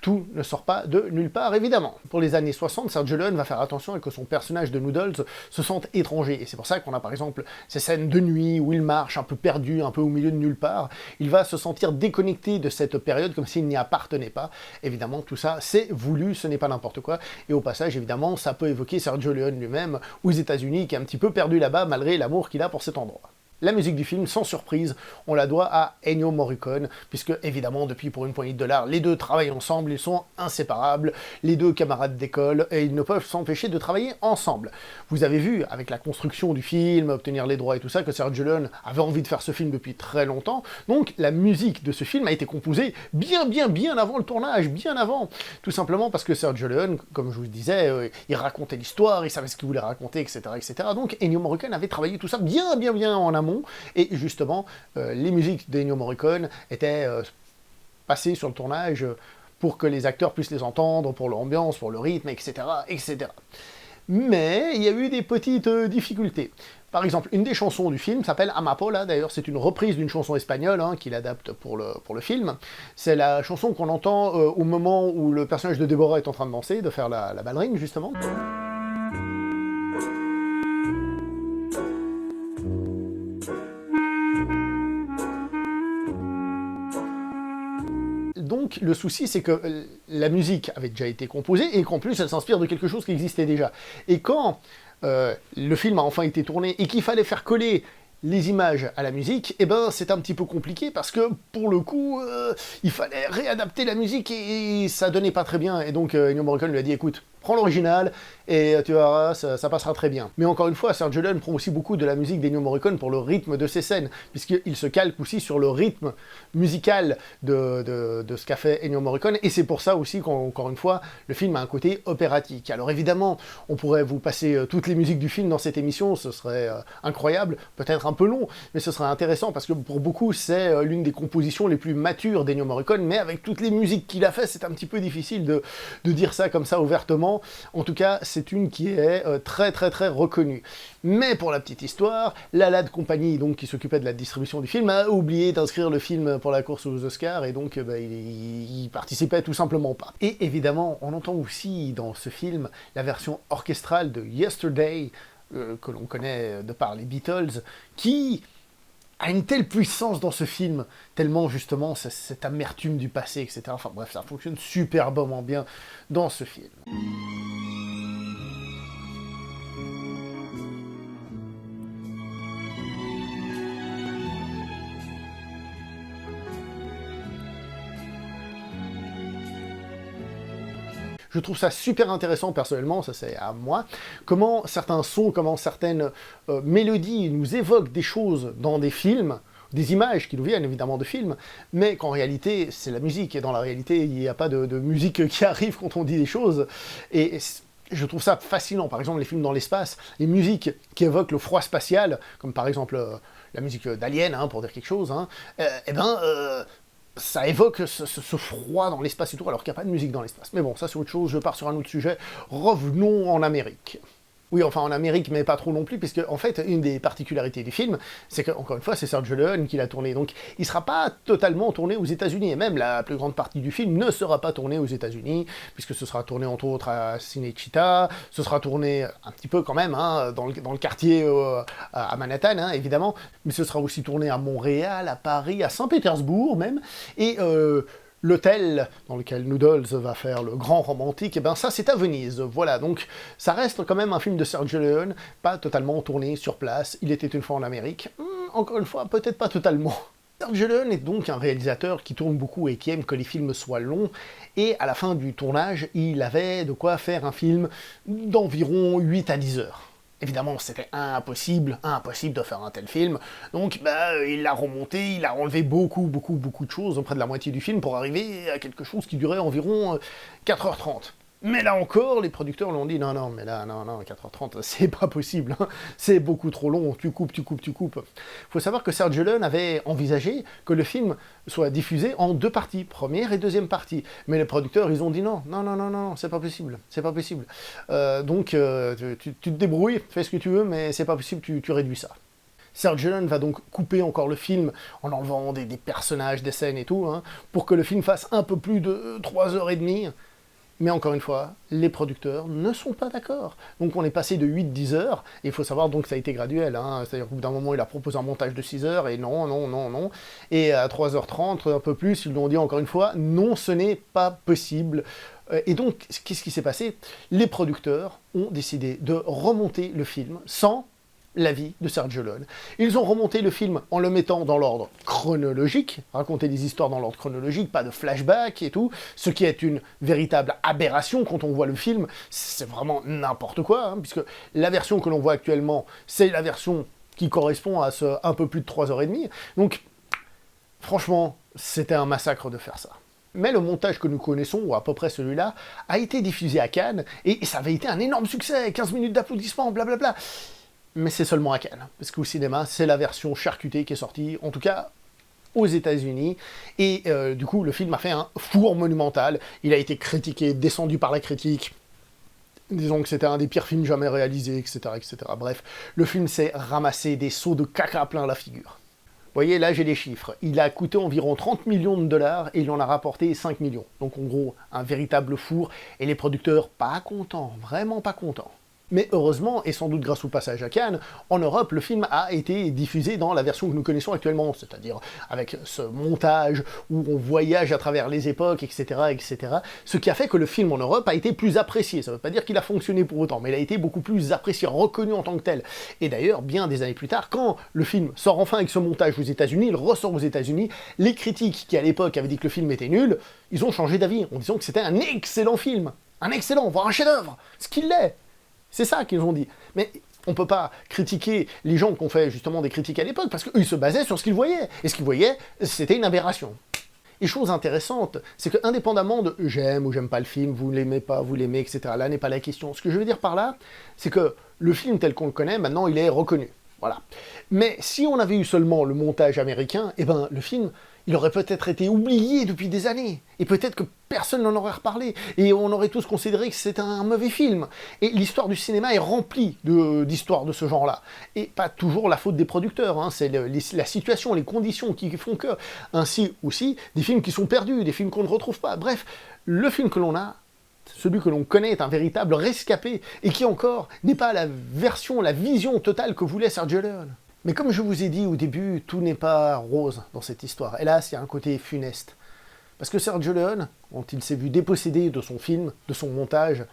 Tout ne sort pas de nulle part, évidemment. Pour les années 60, Sergio Leone va faire attention à que son personnage de Noodles se sente étranger. Et c'est pour ça qu'on a par exemple ces scènes de nuit où il marche un peu perdu, un peu au milieu de nulle part. Il va se sentir déconnecté de cette période comme s'il n'y appartenait pas. Évidemment, tout ça, c'est voulu, ce n'est pas n'importe quoi. Et au passage, évidemment, ça peut évoquer Sergio Leone lui-même aux États-Unis, qui est un petit peu perdu là-bas malgré l'amour qu'il a pour cet endroit. La musique du film, sans surprise, on la doit à Ennio Morricone, puisque évidemment, depuis Pour une poignée de dollars, les deux travaillent ensemble, ils sont inséparables, les deux camarades d'école, et ils ne peuvent s'empêcher de travailler ensemble. Vous avez vu, avec la construction du film, obtenir les droits et tout ça, que Sergio Leone avait envie de faire ce film depuis très longtemps, donc la musique de ce film a été composée bien avant le tournage, bien avant, tout simplement parce que Sergio Leone, comme je vous le disais, il racontait l'histoire, il savait ce qu'il voulait raconter, etc., etc., donc Ennio Morricone avait travaillé tout ça bien en amont, et justement, les musiques d'Ennio Morricone étaient passées sur le tournage pour que les acteurs puissent les entendre, pour l'ambiance, pour le rythme, etc., etc. Mais il y a eu des petites difficultés. Par exemple, une des chansons du film s'appelle Amapola, d'ailleurs c'est une reprise d'une chanson espagnole hein, qu'il adapte pour le film. C'est la chanson qu'on entend au moment où le personnage de Deborah est en train de danser, de faire la ballerine justement. Donc le souci c'est que la musique avait déjà été composée et qu'en plus elle s'inspire de quelque chose qui existait déjà. Et quand le film a enfin été tourné et qu'il fallait faire coller les images à la musique, eh ben c'est un petit peu compliqué parce que pour le coup il fallait réadapter la musique et ça donnait pas très bien. Et donc Ennio Morricone lui a dit écoute, prends l'original et tu verras, ça passera très bien. Mais encore une fois, Sergio Leone prend aussi beaucoup de la musique d'Ennio Morricone pour le rythme de ses scènes, puisqu'il se calque aussi sur le rythme musical de ce qu'a fait Ennio Morricone, et c'est pour ça aussi qu'encore une fois, le film a un côté opératique. Alors évidemment, on pourrait vous passer toutes les musiques du film dans cette émission, ce serait incroyable, peut-être un peu long, mais ce serait intéressant, parce que pour beaucoup, c'est l'une des compositions les plus matures d'Ennio Morricone, mais avec toutes les musiques qu'il a fait, c'est un petit peu difficile de dire ça comme ça ouvertement. En tout cas, c'est une qui est très reconnue. Mais pour la petite histoire, la LAD Company, donc, qui s'occupait de la distribution du film, a oublié d'inscrire le film pour la course aux Oscars, et donc il participait tout simplement pas. Et évidemment, on entend aussi dans ce film la version orchestrale de Yesterday, que l'on connaît de par les Beatles, qui a une telle puissance dans ce film, tellement justement cette amertume du passé, etc. Enfin bref, ça fonctionne superbement bien dans ce film. Je trouve ça super intéressant personnellement, ça c'est à moi, comment certains sons, comment certaines mélodies nous évoquent des choses dans des films, des images qui nous viennent évidemment de films, mais qu'en réalité c'est la musique, et dans la réalité il n'y a pas de musique qui arrive quand on dit des choses, et je trouve ça fascinant. Par exemple les films dans l'espace, les musiques qui évoquent le froid spatial, comme par exemple la musique d'Alien, hein, pour dire quelque chose, hein, ça évoque ce froid dans l'espace et tout, alors qu'il n'y a pas de musique dans l'espace. Mais bon, ça c'est autre chose, je pars sur un autre sujet. Revenons en Amérique. Oui, enfin en Amérique, mais pas trop non plus, puisque en fait, une des particularités du film, c'est que, encore une fois, c'est Sergio Leone qui l'a tourné, donc il ne sera pas totalement tourné aux États-Unis, et même la plus grande partie du film ne sera pas tournée aux États-Unis, puisque ce sera tourné entre autres à Cinecittà, ce sera tourné un petit peu quand même, hein, dans le quartier à Manhattan, hein, évidemment, mais ce sera aussi tourné à Montréal, à Paris, à Saint-Pétersbourg même, et l'hôtel dans lequel Noodles va faire le grand romantique, et ben ça c'est à Venise, voilà, donc ça reste quand même un film de Sergio Leone, pas totalement tourné sur place, il était une fois en Amérique, encore une fois, peut-être pas totalement. Sergio Leone est donc un réalisateur qui tourne beaucoup et qui aime que les films soient longs, et à la fin du tournage, il avait de quoi faire un film d'environ 8 à 10 heures. Évidemment, c'était impossible de faire un tel film, donc il l'a remonté, il a enlevé beaucoup de choses, près de la moitié du film, pour arriver à quelque chose qui durait environ 4h30. Mais là encore, les producteurs lui ont dit non, mais là, non, 4h30, c'est pas possible, hein. C'est beaucoup trop long, tu coupes. Faut savoir que Sergio Leone avait envisagé que le film soit diffusé en 2 parties, première et deuxième partie. Mais les producteurs, ils ont dit non, c'est pas possible. Donc, tu te débrouilles, fais ce que tu veux, mais c'est pas possible, tu réduis ça. Sergio Leone va donc couper encore le film en enlevant des personnages, des scènes et tout, hein, pour que le film fasse un peu plus de 3h30. Mais encore une fois, les producteurs ne sont pas d'accord. Donc on est passé de 8-10 heures, et il faut savoir donc que ça a été graduel, hein. C'est-à-dire qu'au bout d'un moment, il a proposé un montage de 6 heures, et non. Et à 3h30, un peu plus, ils lui ont dit encore une fois, non, ce n'est pas possible. Et donc, qu'est-ce qui s'est passé? Les producteurs ont décidé de remonter le film sans l'avis de Sergio Leone. Ils ont remonté le film en le mettant dans l'ordre chronologique, raconter des histoires dans l'ordre chronologique, pas de flashback et tout, ce qui est une véritable aberration quand on voit le film, c'est vraiment n'importe quoi, hein, puisque la version que l'on voit actuellement, c'est la version qui correspond à ce un peu plus de 3h30, donc franchement, c'était un massacre de faire ça. Mais le montage que nous connaissons, ou à peu près celui-là, a été diffusé à Cannes, et ça avait été un énorme succès, 15 minutes d'applaudissements, blablabla. Mais c'est seulement à Cannes, parce qu'au cinéma, c'est la version charcutée qui est sortie, en tout cas aux États-Unis, et du coup, le film a fait un four monumental, il a été critiqué, descendu par la critique, disons que c'était un des pires films jamais réalisés, etc. Bref, le film s'est ramassé des seaux de caca plein la figure. Vous voyez, là j'ai les chiffres, il a coûté environ 30 millions de dollars, et il en a rapporté 5 millions, donc en gros, un véritable four, et les producteurs pas contents, vraiment pas contents. Mais heureusement, et sans doute grâce au passage à Cannes, en Europe, le film a été diffusé dans la version que nous connaissons actuellement, c'est-à-dire avec ce montage où on voyage à travers les époques, etc., ce qui a fait que le film en Europe a été plus apprécié. Ça ne veut pas dire qu'il a fonctionné pour autant, mais il a été beaucoup plus apprécié, reconnu en tant que tel. Et d'ailleurs, bien des années plus tard, quand le film sort enfin avec ce montage aux États-Unis, il ressort aux États-Unis, les critiques qui à l'époque avaient dit que le film était nul, ils ont changé d'avis en disant que c'était un excellent film, un excellent, voire un chef-d'œuvre, ce qu'il l'est. C'est ça qu'ils ont dit. Mais on ne peut pas critiquer les gens qui ont fait justement des critiques à l'époque, parce qu'eux, ils se basaient sur ce qu'ils voyaient. Et ce qu'ils voyaient, c'était une aberration. Et chose intéressante, c'est que indépendamment de « j'aime ou j'aime pas le film, vous l'aimez pas, vous l'aimez, etc. », là n'est pas la question. Ce que je veux dire par là, c'est que le film tel qu'on le connaît, maintenant, il est reconnu. Voilà. Mais si on avait eu seulement le montage américain, eh ben, le film, il aurait peut-être été oublié depuis des années, et peut-être que personne n'en aurait reparlé, et on aurait tous considéré que c'était un mauvais film. Et l'histoire du cinéma est remplie d'histoires de ce genre-là, et pas toujours la faute des producteurs, hein. C'est la situation, les conditions qui font que, ainsi aussi des films qui sont perdus, des films qu'on ne retrouve pas. Bref, le film que l'on a, celui que l'on connaît est un véritable rescapé, et qui encore n'est pas la version, la vision totale que voulait Sergio Leone. Mais comme je vous ai dit au début, tout n'est pas rose dans cette histoire. Hélas, il y a un côté funeste. Parce que Sergio Leone, quand il s'est vu dépossédé de son film, de son montage,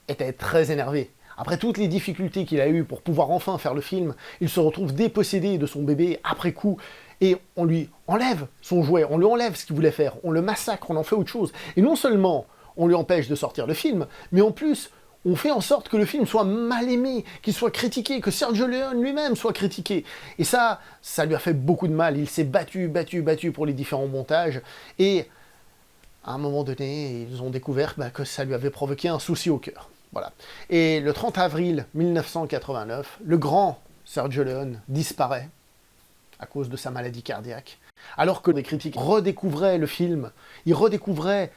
était très énervé. Après toutes les difficultés qu'il a eues pour pouvoir enfin faire le film, il se retrouve dépossédé de son bébé après coup, et on lui enlève son jouet, on lui enlève ce qu'il voulait faire, on le massacre, on en fait autre chose. Et non seulement on lui empêche de sortir le film, mais en plus, on fait en sorte que le film soit mal aimé, qu'il soit critiqué, que Sergio Leone lui-même soit critiqué. Et ça lui a fait beaucoup de mal. Il s'est battu pour les différents montages. Et à un moment donné, ils ont découvert que ça lui avait provoqué un souci au cœur. Voilà. Et le 30 avril 1989, le grand Sergio Leone disparaît à cause de sa maladie cardiaque. Alors que les critiques redécouvraient le film, ils redécouvraient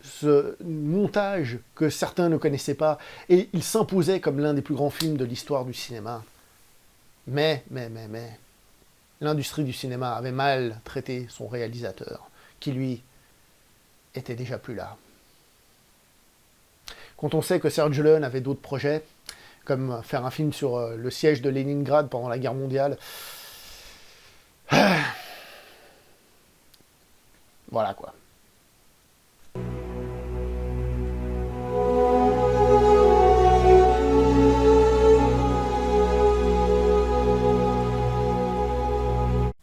ce montage que certains ne connaissaient pas, et il s'imposait comme l'un des plus grands films de l'histoire du cinéma. Mais, l'industrie du cinéma avait mal traité son réalisateur, qui lui était déjà plus là. Quand on sait que Serge Leone avait d'autres projets, comme faire un film sur le siège de Leningrad pendant la guerre mondiale, voilà quoi.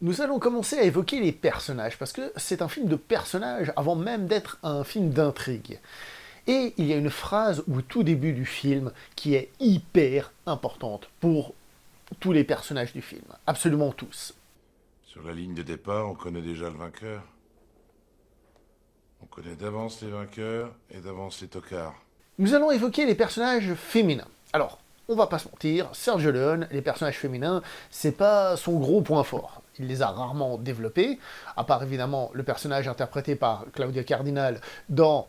Nous allons commencer à évoquer les personnages, parce que c'est un film de personnages avant même d'être un film d'intrigue. Et il y a une phrase au tout début du film qui est hyper importante pour tous les personnages du film, absolument tous. Sur la ligne de départ, on connaît déjà le vainqueur. On connaît d'avance les vainqueurs et d'avance les tocards. Nous allons évoquer les personnages féminins. Alors, on va pas se mentir, Serge Leone, les personnages féminins, c'est pas son gros point fort. Il les a rarement développés, à part évidemment le personnage interprété par Claudia Cardinal dans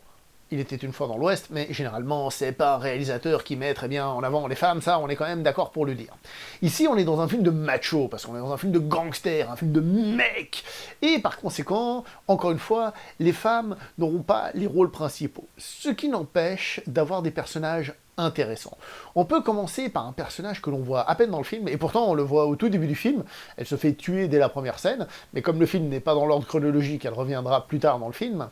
Il était une fois dans l'Ouest, mais généralement c'est pas un réalisateur qui met très bien en avant les femmes, ça on est quand même d'accord pour le dire. Ici on est dans un film de macho, parce qu'on est dans un film de gangster, un film de mec, et par conséquent, encore une fois, les femmes n'auront pas les rôles principaux, ce qui n'empêche d'avoir des personnages intéressant. On peut commencer par un personnage que l'on voit à peine dans le film, et pourtant on le voit au tout début du film, elle se fait tuer dès la première scène, mais comme le film n'est pas dans l'ordre chronologique, elle reviendra plus tard dans le film,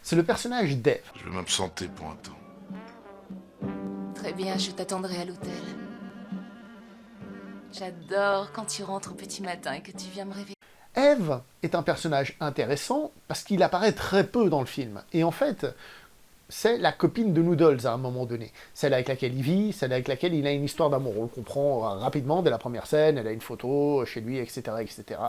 c'est le personnage d'Eve. Je vais m'absenter pour un temps. Très bien, je t'attendrai à l'hôtel. J'adore quand tu rentres au petit matin et que tu viens me réveiller. Eve est un personnage intéressant parce qu'il apparaît très peu dans le film, et en fait, c'est la copine de Noodles à un moment donné. Celle avec laquelle il vit, celle avec laquelle il a une histoire d'amour. On le comprend rapidement dès la première scène, elle a une photo chez lui, etc., etc.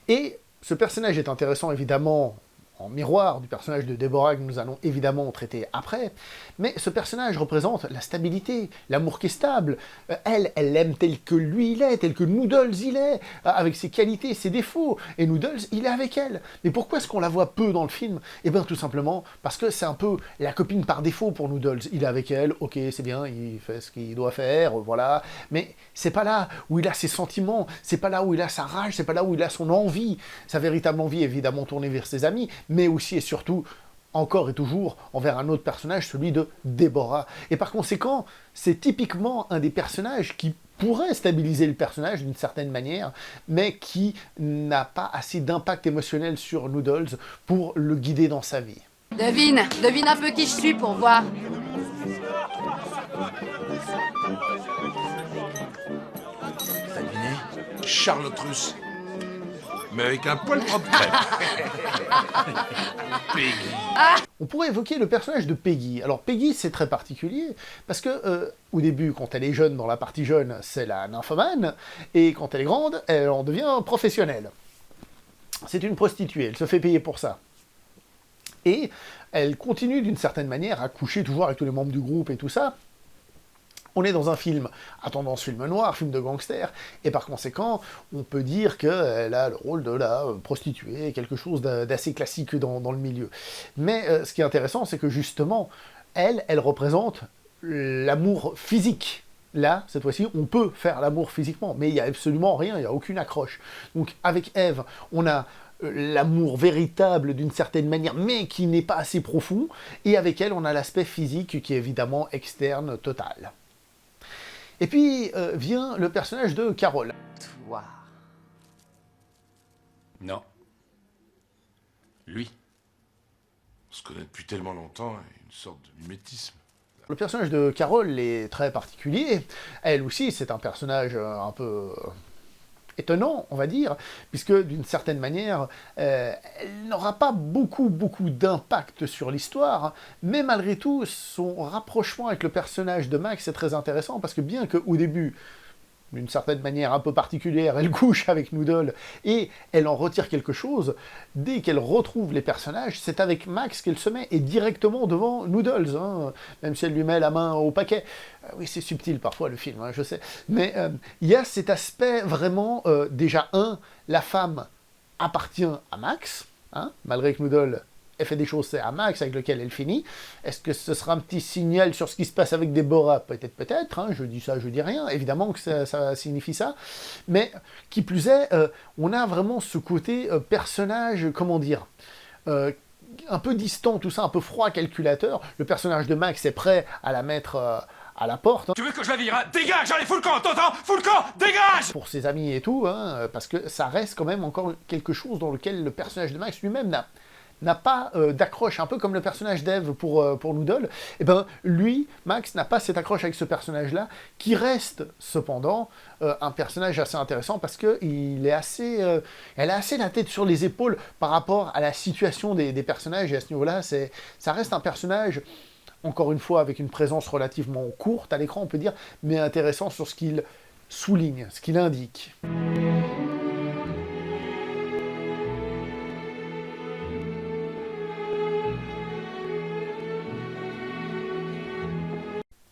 Et ce personnage est intéressant évidemment en miroir du personnage de Deborah que nous allons évidemment traiter après, mais ce personnage représente la stabilité, l'amour qui est stable. Elle l'aime tel que lui il est, tel que Noodles il est, avec ses qualités, ses défauts, et Noodles il est avec elle. Mais pourquoi est-ce qu'on la voit peu dans le film? Eh bien tout simplement parce que c'est un peu la copine par défaut pour Noodles. Il est avec elle, ok c'est bien, il fait ce qu'il doit faire, voilà, mais c'est pas là où il a ses sentiments, c'est pas là où il a sa rage, c'est pas là où il a son envie, sa véritable envie évidemment tournée vers ses amis, mais aussi et surtout, encore et toujours, envers un autre personnage, celui de Deborah. Et par conséquent, c'est typiquement un des personnages qui pourrait stabiliser le personnage d'une certaine manière, mais qui n'a pas assez d'impact émotionnel sur Noodles pour le guider dans sa vie. Devine un peu qui je suis pour voir. T'as deviné? Charlotte Russe. Mais avec un poil propre crêpe. Peggy. On pourrait évoquer le personnage de Peggy. Alors Peggy, c'est très particulier, parce que au début, quand elle est jeune, dans la partie jeune, c'est la nymphomane, et quand elle est grande, elle en devient professionnelle. C'est une prostituée, elle se fait payer pour ça. Et elle continue d'une certaine manière à coucher toujours avec tous les membres du groupe et tout ça. On est dans un film à tendance film noir, film de gangster, et par conséquent, on peut dire qu'elle a le rôle de la prostituée, quelque chose d'assez classique dans le milieu. Mais ce qui est intéressant, c'est que justement, elle représente l'amour physique. Là, cette fois-ci, on peut faire l'amour physiquement, mais il n'y a absolument rien, il n'y a aucune accroche. Donc avec Eve, on a l'amour véritable d'une certaine manière, mais qui n'est pas assez profond, et avec elle, on a l'aspect physique qui est évidemment externe, total. Et puis vient le personnage de Carole. Toi. Non. Lui. On se connaît depuis tellement longtemps, une sorte de mimétisme. Le personnage de Carole est très particulier. Elle aussi, c'est un personnage un peu étonnant, on va dire, puisque d'une certaine manière, elle n'aura pas beaucoup d'impact sur l'histoire, mais malgré tout, son rapprochement avec le personnage de Max est très intéressant, parce que bien qu'au début, d'une certaine manière un peu particulière, elle couche avec Noodle, et elle en retire quelque chose, dès qu'elle retrouve les personnages, c'est avec Max qu'elle se met, et directement devant Noodles, hein, même si elle lui met la main au paquet. Oui, c'est subtil parfois le film, hein, je sais, mais il y a cet aspect vraiment, déjà la femme appartient à Max, hein, malgré que Noodle elle fait des choses à Max avec lequel elle finit. Est-ce que ce sera un petit signal sur ce qui se passe avec Deborah? Peut-être, hein, je dis ça, je dis rien, évidemment que ça signifie ça, mais qui plus est, on a vraiment ce côté personnage, comment dire, un peu distant, tout ça, un peu froid, calculateur. Le personnage de Max est prêt à la mettre à la porte. Hein. Tu veux que je la vire, hein? Dégage, allez, fous le camp, t'entends? Fous le camp, dégage! Pour ses amis et tout, hein, parce que ça reste quand même encore quelque chose dans lequel le personnage de Max lui-même n'a pas d'accroche, un peu comme le personnage d'Eve pour Noodle. Et ben lui, Max, n'a pas cette accroche avec ce personnage-là, qui reste cependant un personnage assez intéressant parce que elle a assez la tête sur les épaules par rapport à la situation des personnages, et à ce niveau-là, ça reste un personnage, encore une fois, avec une présence relativement courte à l'écran, on peut dire, mais intéressant sur ce qu'il souligne, ce qu'il indique.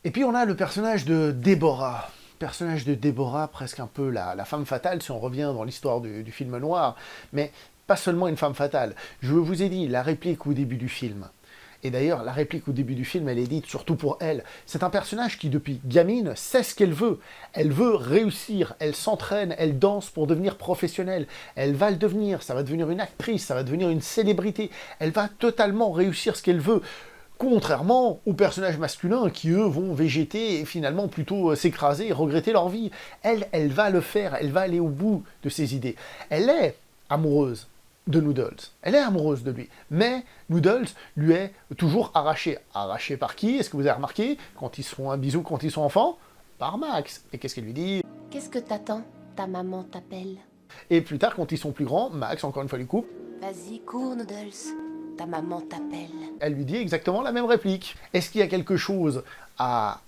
Et puis on a le personnage de Deborah. Personnage de Deborah, presque un peu la femme fatale, si on revient dans l'histoire du film noir, mais pas seulement une femme fatale. Je vous ai dit, la réplique au début du film. Et d'ailleurs, la réplique au début du film, elle est dite surtout pour elle. C'est un personnage qui, depuis gamine, sait ce qu'elle veut. Elle veut réussir, elle s'entraîne, elle danse pour devenir professionnelle. Elle va le devenir, ça va devenir une actrice, ça va devenir une célébrité. Elle va totalement réussir ce qu'elle veut. Contrairement aux personnages masculins qui, eux, vont végéter et finalement plutôt s'écraser et regretter leur vie. Elle va le faire, elle va aller au bout de ses idées. Elle est amoureuse de Noodles. Elle est amoureuse de lui. Mais Noodles lui est toujours arraché. Arraché par qui? Est-ce que vous avez remarqué? Quand ils se font un bisou, quand ils sont enfants? Par Max. Et qu'est-ce qu'elle lui dit? Qu'est-ce que t'attends? Ta maman t'appelle. Et plus tard, quand ils sont plus grands, Max, encore une fois, lui coupe. Vas-y, cours, Noodles. Ta maman t'appelle. Elle lui dit exactement la même réplique. Est-ce qu'il y a quelque chose à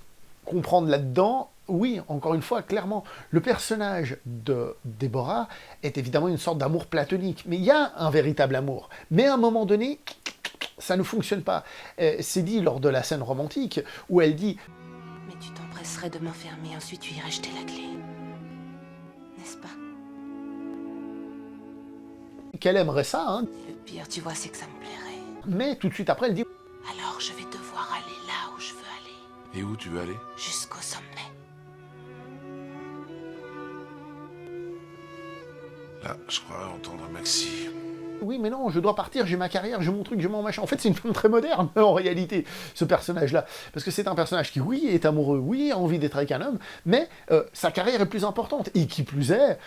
comprendre là-dedans? Oui, encore une fois, clairement, le personnage de Deborah est évidemment une sorte d'amour platonique, mais il y a un véritable amour. Mais à un moment donné, ça ne fonctionne pas. C'est dit lors de la scène romantique, où elle dit « Mais tu t'empresserais de m'enfermer, ensuite tu irais jeter la clé. N'est-ce pas? qu'elle aimerait ça, hein. Le pire, tu vois, c'est que ça me plairait. Mais tout de suite après, elle dit Alors je vais devoir aller là où je veux aller. Et où tu veux aller? Jusqu'au sommet. Là, je crois entendre Maxi. oui, mais non, je dois partir, j'ai ma carrière, j'ai mon truc, j'ai mon machin. En fait, c'est une femme très moderne, en réalité, ce personnage-là. Parce que c'est un personnage qui, oui, est amoureux, oui, a envie d'être avec un homme, mais sa carrière est plus importante. Et qui plus est,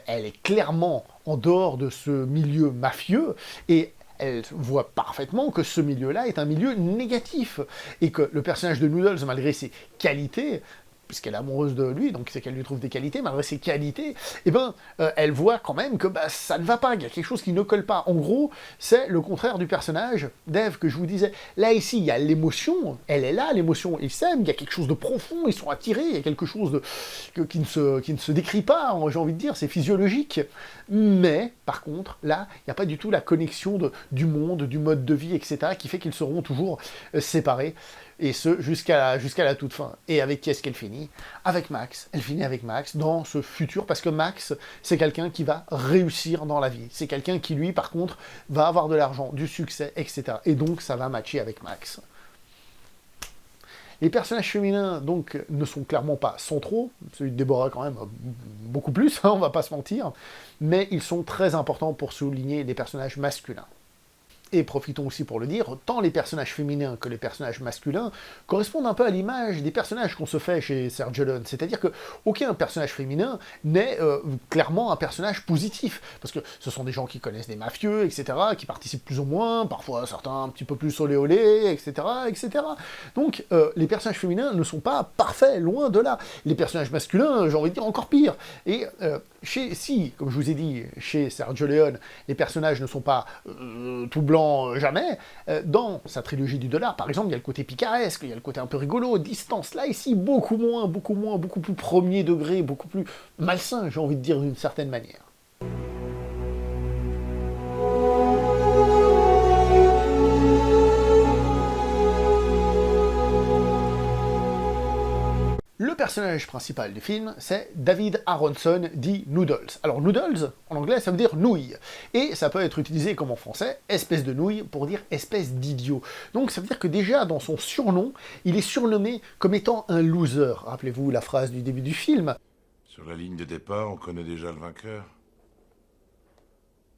elle est clairement en dehors de ce milieu mafieux, et elle voit parfaitement que ce milieu-là est un milieu négatif. Et que le personnage de Noodles, malgré ses qualités, puisqu'elle est amoureuse de lui, donc c'est qu'elle lui trouve des qualités, malgré ses qualités, eh ben, elle voit quand même que ça ne va pas, il y a quelque chose qui ne colle pas. En gros, c'est le contraire du personnage d'Eve que je vous disais. Là, ici, il y a l'émotion, elle est là, l'émotion, ils s'aiment, il y a quelque chose de profond, ils sont attirés, il y a quelque chose qui ne se décrit pas, j'ai envie de dire, c'est physiologique. Mais, par contre, là, il n'y a pas du tout la connexion du monde, du mode de vie, etc., qui fait qu'ils seront toujours séparés. Et ce, jusqu'à la toute fin. Et avec qui est-ce qu'elle finit? Avec Max. Elle finit avec Max dans ce futur, parce que Max, c'est quelqu'un qui va réussir dans la vie. C'est quelqu'un qui, lui, par contre, va avoir de l'argent, du succès, etc. Et donc, ça va matcher avec Max. Les personnages féminins, donc, ne sont clairement pas centraux. Celui de Deborah, quand même, beaucoup plus, hein, on va pas se mentir. Mais ils sont très importants pour souligner les personnages masculins. Et profitons aussi pour le dire, tant les personnages féminins que les personnages masculins correspondent un peu à l'image des personnages qu'on se fait chez Sergio Leone. C'est-à-dire qu'aucun personnage féminin n'est clairement un personnage positif. Parce que ce sont des gens qui connaissent des mafieux, etc., qui participent plus ou moins, parfois certains un petit peu plus olé olé, etc., etc. Donc les personnages féminins ne sont pas parfaits, loin de là. Les personnages masculins, j'ai envie de dire encore pire. Et si, comme je vous ai dit, chez Sergio Leone, les personnages ne sont pas tout blancs, jamais. Dans sa trilogie du dollar, par exemple, il y a le côté picaresque, il y a le côté un peu rigolo, distance. Là, ici, beaucoup plus premier degré, beaucoup plus malsain, j'ai envie de dire d'une certaine manière. Le personnage principal du film, c'est David Aronson, dit Noodles. Alors Noodles, en anglais, ça veut dire nouille. Et ça peut être utilisé comme en français, espèce de nouille, pour dire espèce d'idiot. Donc ça veut dire que déjà, dans son surnom, il est surnommé comme étant un loser. Rappelez-vous la phrase du début du film. Sur la ligne de départ, on connaît déjà le vainqueur.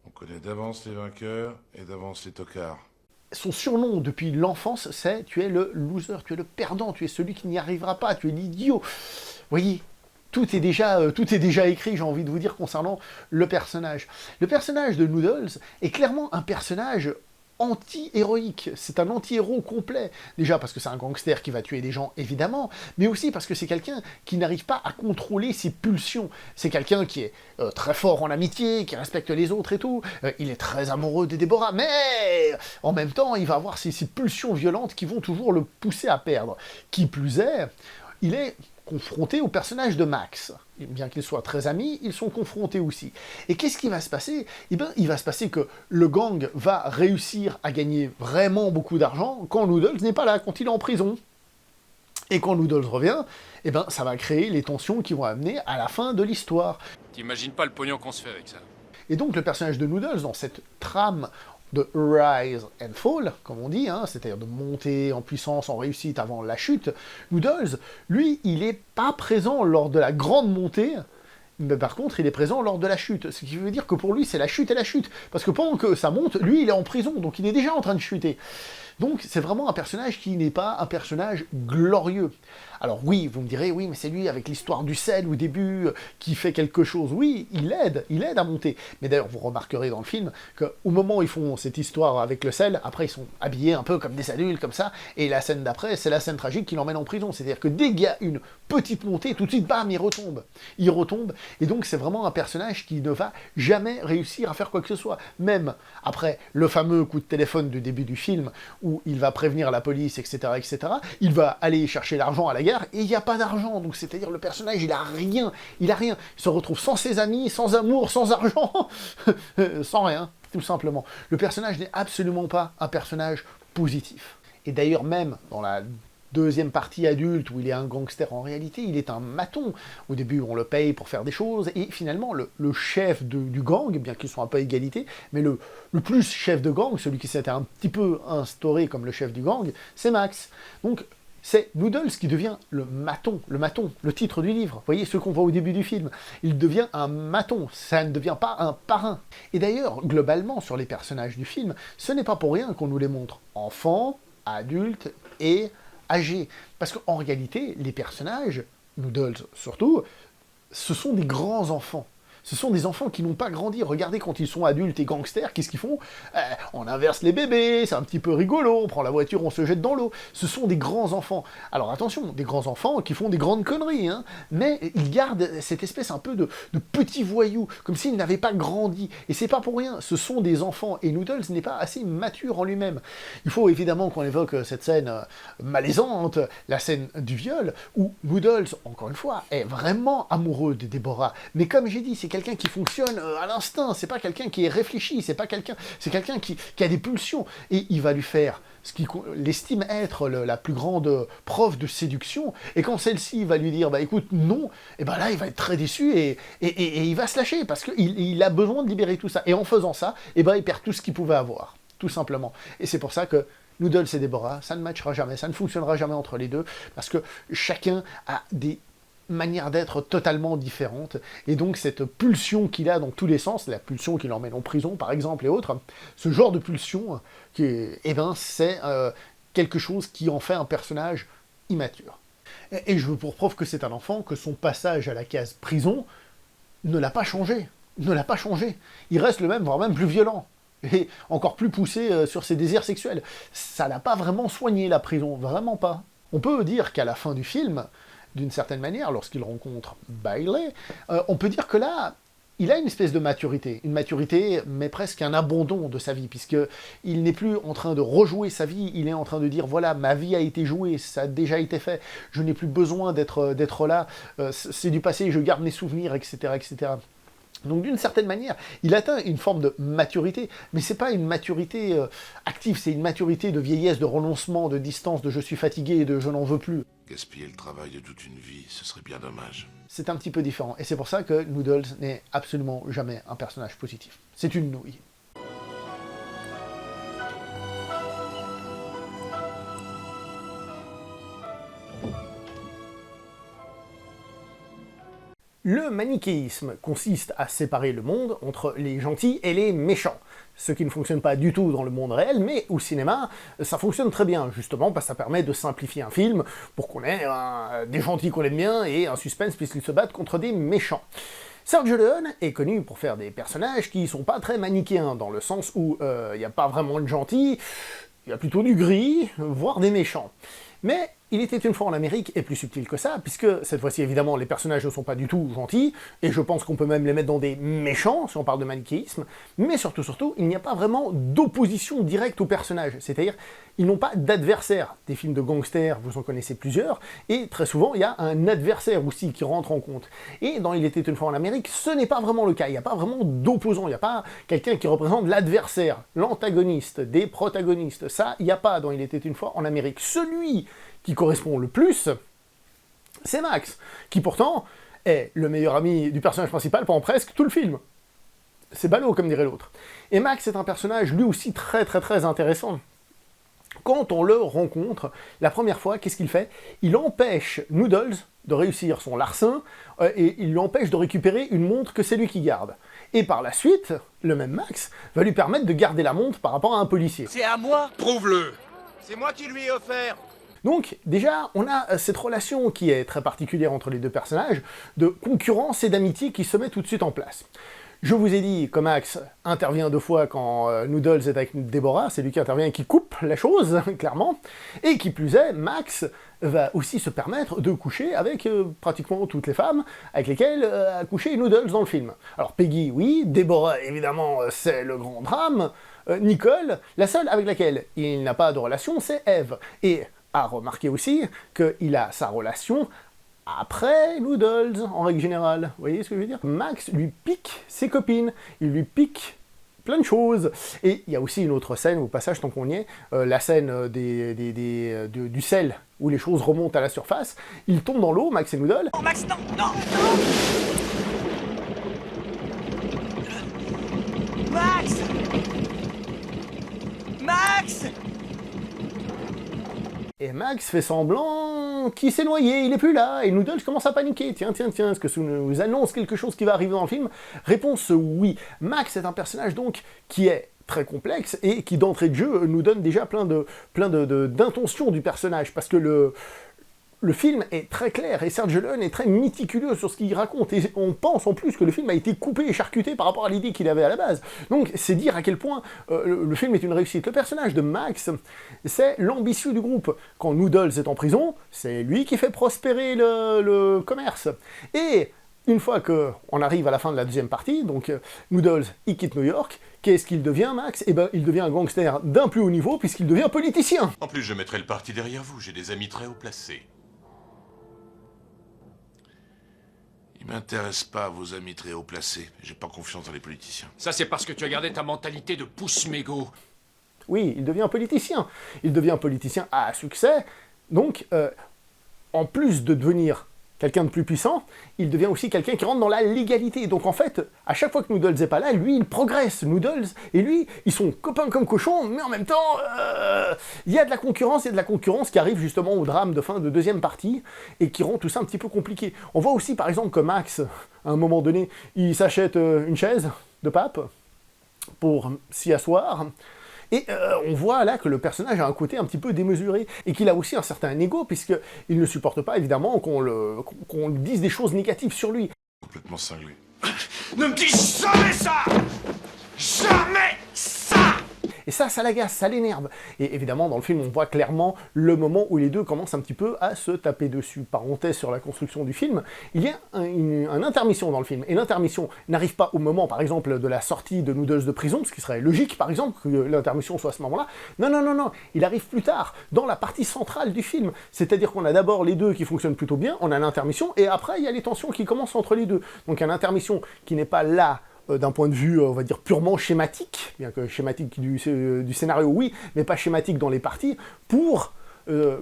On connaît d'avance les vainqueurs et d'avance les tocards. Son surnom depuis l'enfance, c'est « tu es le loser, tu es le perdant, tu es celui qui n'y arrivera pas, tu es l'idiot ». Vous voyez, tout est déjà écrit, j'ai envie de vous dire, concernant le personnage. Le personnage de Noodles est clairement un personnage anti-héroïque, c'est un anti-héros complet. Déjà parce que c'est un gangster qui va tuer des gens, évidemment, mais aussi parce que c'est quelqu'un qui n'arrive pas à contrôler ses pulsions. C'est quelqu'un qui est très fort en amitié, qui respecte les autres et tout. Il est très amoureux de Déborah, mais en même temps, il va avoir ces pulsions violentes qui vont toujours le pousser à perdre. Qui plus est, il est confronté au personnage de Max. Bien qu'ils soient très amis, ils sont confrontés aussi. Et qu'est-ce qui va se passer? Eh bien, il va se passer que le gang va réussir à gagner vraiment beaucoup d'argent quand Noodles n'est pas là, quand il est en prison. Et quand Noodles revient, eh ben, ça va créer les tensions qui vont amener à la fin de l'histoire. T'imagines pas le pognon qu'on se fait avec ça. Et donc le personnage de Noodles, dans cette trame de rise and fall, comme on dit, hein, c'est-à-dire de monter en puissance, en réussite avant la chute, Noodles, lui, il n'est pas présent lors de la grande montée, mais par contre, il est présent lors de la chute. Ce qui veut dire que pour lui, c'est la chute et la chute. Parce que pendant que ça monte, lui, il est en prison, donc il est déjà en train de chuter. Donc c'est vraiment un personnage qui n'est pas un personnage glorieux. Alors oui, vous me direz, oui, mais c'est lui avec l'histoire du sel au début qui fait quelque chose. Oui, il aide à monter. Mais d'ailleurs, vous remarquerez dans le film qu'au moment où ils font cette histoire avec le sel, après ils sont habillés un peu comme des adultes, comme ça, et la scène d'après, c'est la scène tragique qui l'emmène en prison. C'est-à-dire que dès qu'il y a une petite montée, tout de suite, bam, il retombe. Il retombe, et donc c'est vraiment un personnage qui ne va jamais réussir à faire quoi que ce soit. Même après le fameux coup de téléphone du début du film, où il va prévenir la police, etc., etc., il va aller chercher l'argent à la gare, et il n'y a pas d'argent, donc c'est-à-dire le personnage, il a rien, il se retrouve sans ses amis, sans amour, sans argent, sans rien, tout simplement. Le personnage n'est absolument pas un personnage positif. Et d'ailleurs même, dans la deuxième partie adulte, où il est un gangster, en réalité, il est un maton. Au début, on le paye pour faire des choses, et finalement, le chef du gang, bien qu'ils soient un peu à égalité, mais le plus chef de gang, celui qui s'était un petit peu instauré comme le chef du gang, c'est Max. Donc, c'est Noodles qui devient le maton, le titre du livre. Vous voyez, ce qu'on voit au début du film. Il devient un maton, ça ne devient pas un parrain. Et d'ailleurs, globalement, sur les personnages du film, ce n'est pas pour rien qu'on nous les montre enfants, adultes et âgés. Parce qu'en réalité, les personnages, Noodles surtout, ce sont des grands enfants. Ce sont des enfants qui n'ont pas grandi. Regardez quand ils sont adultes et gangsters, qu'est-ce qu'ils font? On inverse les bébés, c'est un petit peu rigolo, on prend la voiture, on se jette dans l'eau. Ce sont des grands enfants. Alors attention, des grands enfants qui font des grandes conneries, hein, mais ils gardent cette espèce un peu de petits voyous, comme s'ils n'avaient pas grandi. Et c'est pas pour rien, ce sont des enfants, et Noodles n'est pas assez mature en lui-même. Il faut évidemment qu'on évoque cette scène malaisante, la scène du viol, où Noodles, encore une fois, est vraiment amoureux de Déborah. Mais comme j'ai dit, c'est quelqu'un qui fonctionne à l'instinct, c'est pas quelqu'un qui est réfléchi, c'est quelqu'un qui a des pulsions, et il va lui faire ce qu'il estime être la plus grande preuve de séduction, et quand celle-ci va lui dire, bah écoute, non, et ben là, il va être très déçu, et il va se lâcher, parce qu'il a besoin de libérer tout ça, et en faisant ça, et ben il perd tout ce qu'il pouvait avoir, tout simplement. Et c'est pour ça que Noodles et Déborah, ça ne matchera jamais, ça ne fonctionnera jamais entre les deux, parce que chacun a des manière d'être totalement différente, et donc cette pulsion qu'il a dans tous les sens, la pulsion qui l'emmène en prison par exemple et autres, ce genre de pulsion, c'est quelque chose qui en fait un personnage immature. Et je veux pour preuve que c'est un enfant, que son passage à la case prison ne l'a pas changé, il reste le même, voire même plus violent, et encore plus poussé sur ses désirs sexuels. Ça l'a pas vraiment soigné la prison, vraiment pas. On peut dire qu'à la fin du film, d'une certaine manière, lorsqu'il rencontre Bailey, on peut dire que là, il a une espèce de maturité, mais presque un abandon de sa vie, puisqu'il n'est plus en train de rejouer sa vie, il est en train de dire, voilà, ma vie a été jouée, ça a déjà été fait, je n'ai plus besoin d'être là, c'est du passé, je garde mes souvenirs, etc., etc. Donc d'une certaine manière, il atteint une forme de maturité, mais c'est pas une maturité active, c'est une maturité de vieillesse, de renoncement, de distance, de je suis fatigué et de je n'en veux plus. Gaspiller le travail de toute une vie, ce serait bien dommage. C'est un petit peu différent, et c'est pour ça que Noodles n'est absolument jamais un personnage positif. C'est une nouille. Le manichéisme consiste à séparer le monde entre les gentils et les méchants. Ce qui ne fonctionne pas du tout dans le monde réel, mais au cinéma, ça fonctionne très bien, justement, parce que ça permet de simplifier un film pour qu'on ait des gentils qu'on aime bien et un suspense puisqu'ils se battent contre des méchants. Sergio Leone est connu pour faire des personnages qui sont pas très manichéens, dans le sens où il n'y a pas vraiment de gentils, il y a plutôt du gris, voire des méchants. Mais il était une fois en Amérique est plus subtil que ça, puisque cette fois-ci, évidemment, les personnages ne sont pas du tout gentils, et je pense qu'on peut même les mettre dans des méchants, si on parle de manichéisme, mais surtout, il n'y a pas vraiment d'opposition directe aux personnages, c'est-à-dire, ils n'ont pas d'adversaire. Des films de gangsters, vous en connaissez plusieurs, et très souvent, il y a un adversaire aussi qui rentre en compte. Et dans Il était une fois en Amérique, ce n'est pas vraiment le cas, il n'y a pas vraiment d'opposant, il n'y a pas quelqu'un qui représente l'adversaire, l'antagoniste, des protagonistes, ça, il n'y a pas dans Il était une fois en Amérique. Celui qui correspond le plus, c'est Max, qui pourtant est le meilleur ami du personnage principal pendant presque tout le film. C'est ballot, comme dirait l'autre. Et Max est un personnage lui aussi très intéressant. Quand on le rencontre, la première fois, qu'est-ce qu'il fait? Il empêche Noodles de réussir son larcin, et il l'empêche de récupérer une montre que c'est lui qui garde. Et par la suite, le même Max va lui permettre de garder la montre par rapport à un policier. C'est à moi? Prouve-le! C'est moi qui lui ai offert. Donc, déjà, on a cette relation qui est très particulière entre les deux personnages, de concurrence et d'amitié qui se met tout de suite en place. Je vous ai dit que Max intervient 2 fois quand Noodles est avec Deborah, c'est lui qui intervient et qui coupe la chose, clairement, et qui plus est, Max va aussi se permettre de coucher avec pratiquement toutes les femmes avec lesquelles a couché Noodles dans le film. Alors Peggy, oui, Deborah, évidemment, c'est le grand drame, Nicole, la seule avec laquelle il n'a pas de relation, c'est Eve, et à remarquer aussi qu'il a sa relation après Noodles, en règle générale. Vous voyez ce que je veux dire? Max lui pique ses copines, il lui pique plein de choses. Et il y a aussi une autre scène, au passage, tant qu'on y est, la scène du sel, où les choses remontent à la surface. Ils tombent dans l'eau, Max et Noodles. Oh Max, non, non, non. Max! Max! Et Max fait semblant qu'il s'est noyé, il est plus là, et Noodles commence à paniquer. Tiens, est-ce que ça nous annonce quelque chose qui va arriver dans le film? Réponse oui. Max est un personnage donc qui est très complexe et qui d'entrée de jeu nous donne déjà plein d'intentions du personnage, parce que le film est très clair, et Sergio Leone est très méticuleux sur ce qu'il raconte, et on pense en plus que le film a été coupé et charcuté par rapport à l'idée qu'il avait à la base. Donc c'est dire à quel point le film est une réussite. Le personnage de Max, c'est l'ambitieux du groupe. Quand Noodles est en prison, c'est lui qui fait prospérer le commerce. Et une fois qu'on arrive à la fin de la deuxième partie, donc Noodles, il quitte New York, qu'est-ce qu'il devient, Max? Eh ben, il devient un gangster d'un plus haut niveau, puisqu'il devient politicien. En plus, je mettrai le parti derrière vous, j'ai des amis très haut placés. Ils m'intéressent pas, vos amis très haut placés. J'ai pas confiance dans les politiciens. Ça, c'est parce que tu as gardé ta mentalité de pouce-mégot. Oui, il devient politicien. Il devient politicien à succès. Donc, en plus de devenir quelqu'un de plus puissant, il devient aussi quelqu'un qui rentre dans la légalité. Donc en fait, à chaque fois que Noodles n'est pas là, lui, il progresse. Noodles et lui, ils sont copains comme cochons, mais en même temps, il y a de la concurrence, qui arrive justement au drame de fin de deuxième partie, et qui rend tout ça un petit peu compliqué. On voit aussi, par exemple, que Max, à un moment donné, il s'achète une chaise de pape pour s'y asseoir. Et on voit là que le personnage a un côté un petit peu démesuré, et qu'il a aussi un certain ego, puisqu'il ne supporte pas évidemment qu'on lui dise des choses négatives sur lui. Complètement cinglé. Ne me dis jamais ça! Jamais ça! Et ça l'agace, ça l'énerve. Et évidemment, dans le film, on voit clairement le moment où les deux commencent un petit peu à se taper dessus. Parenthèse sur la construction du film, il y a une intermission dans le film. Et l'intermission n'arrive pas au moment, par exemple, de la sortie de Noodles de prison, ce qui serait logique, par exemple, que l'intermission soit à ce moment-là. Non, non, non, non, il arrive plus tard, dans la partie centrale du film. C'est-à-dire qu'on a d'abord les deux qui fonctionnent plutôt bien, on a l'intermission, et après, il y a les tensions qui commencent entre les deux. Donc une intermission qui n'est pas là d'un point de vue, on va dire, purement schématique, bien que schématique du scénario, oui, mais pas schématique dans les parties, pour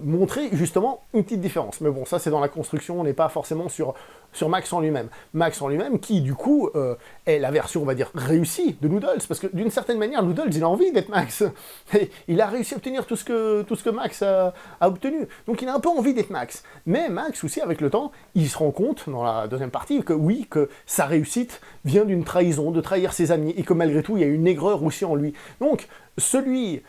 montrer justement une petite différence. Mais bon, ça c'est dans la construction, on n'est pas forcément sur Max en lui-même. Max en lui-même qui, du coup, est la version, on va dire, réussie de Noodles, parce que d'une certaine manière, Noodles, il a envie d'être Max. Et il a réussi à obtenir tout ce que Max a obtenu. Donc il a un peu envie d'être Max. Mais Max, aussi, avec le temps, il se rend compte, dans la deuxième partie, que oui, que sa réussite vient d'une trahison, de trahir ses amis, et que malgré tout, il y a une aigreur aussi en lui. Donc, celui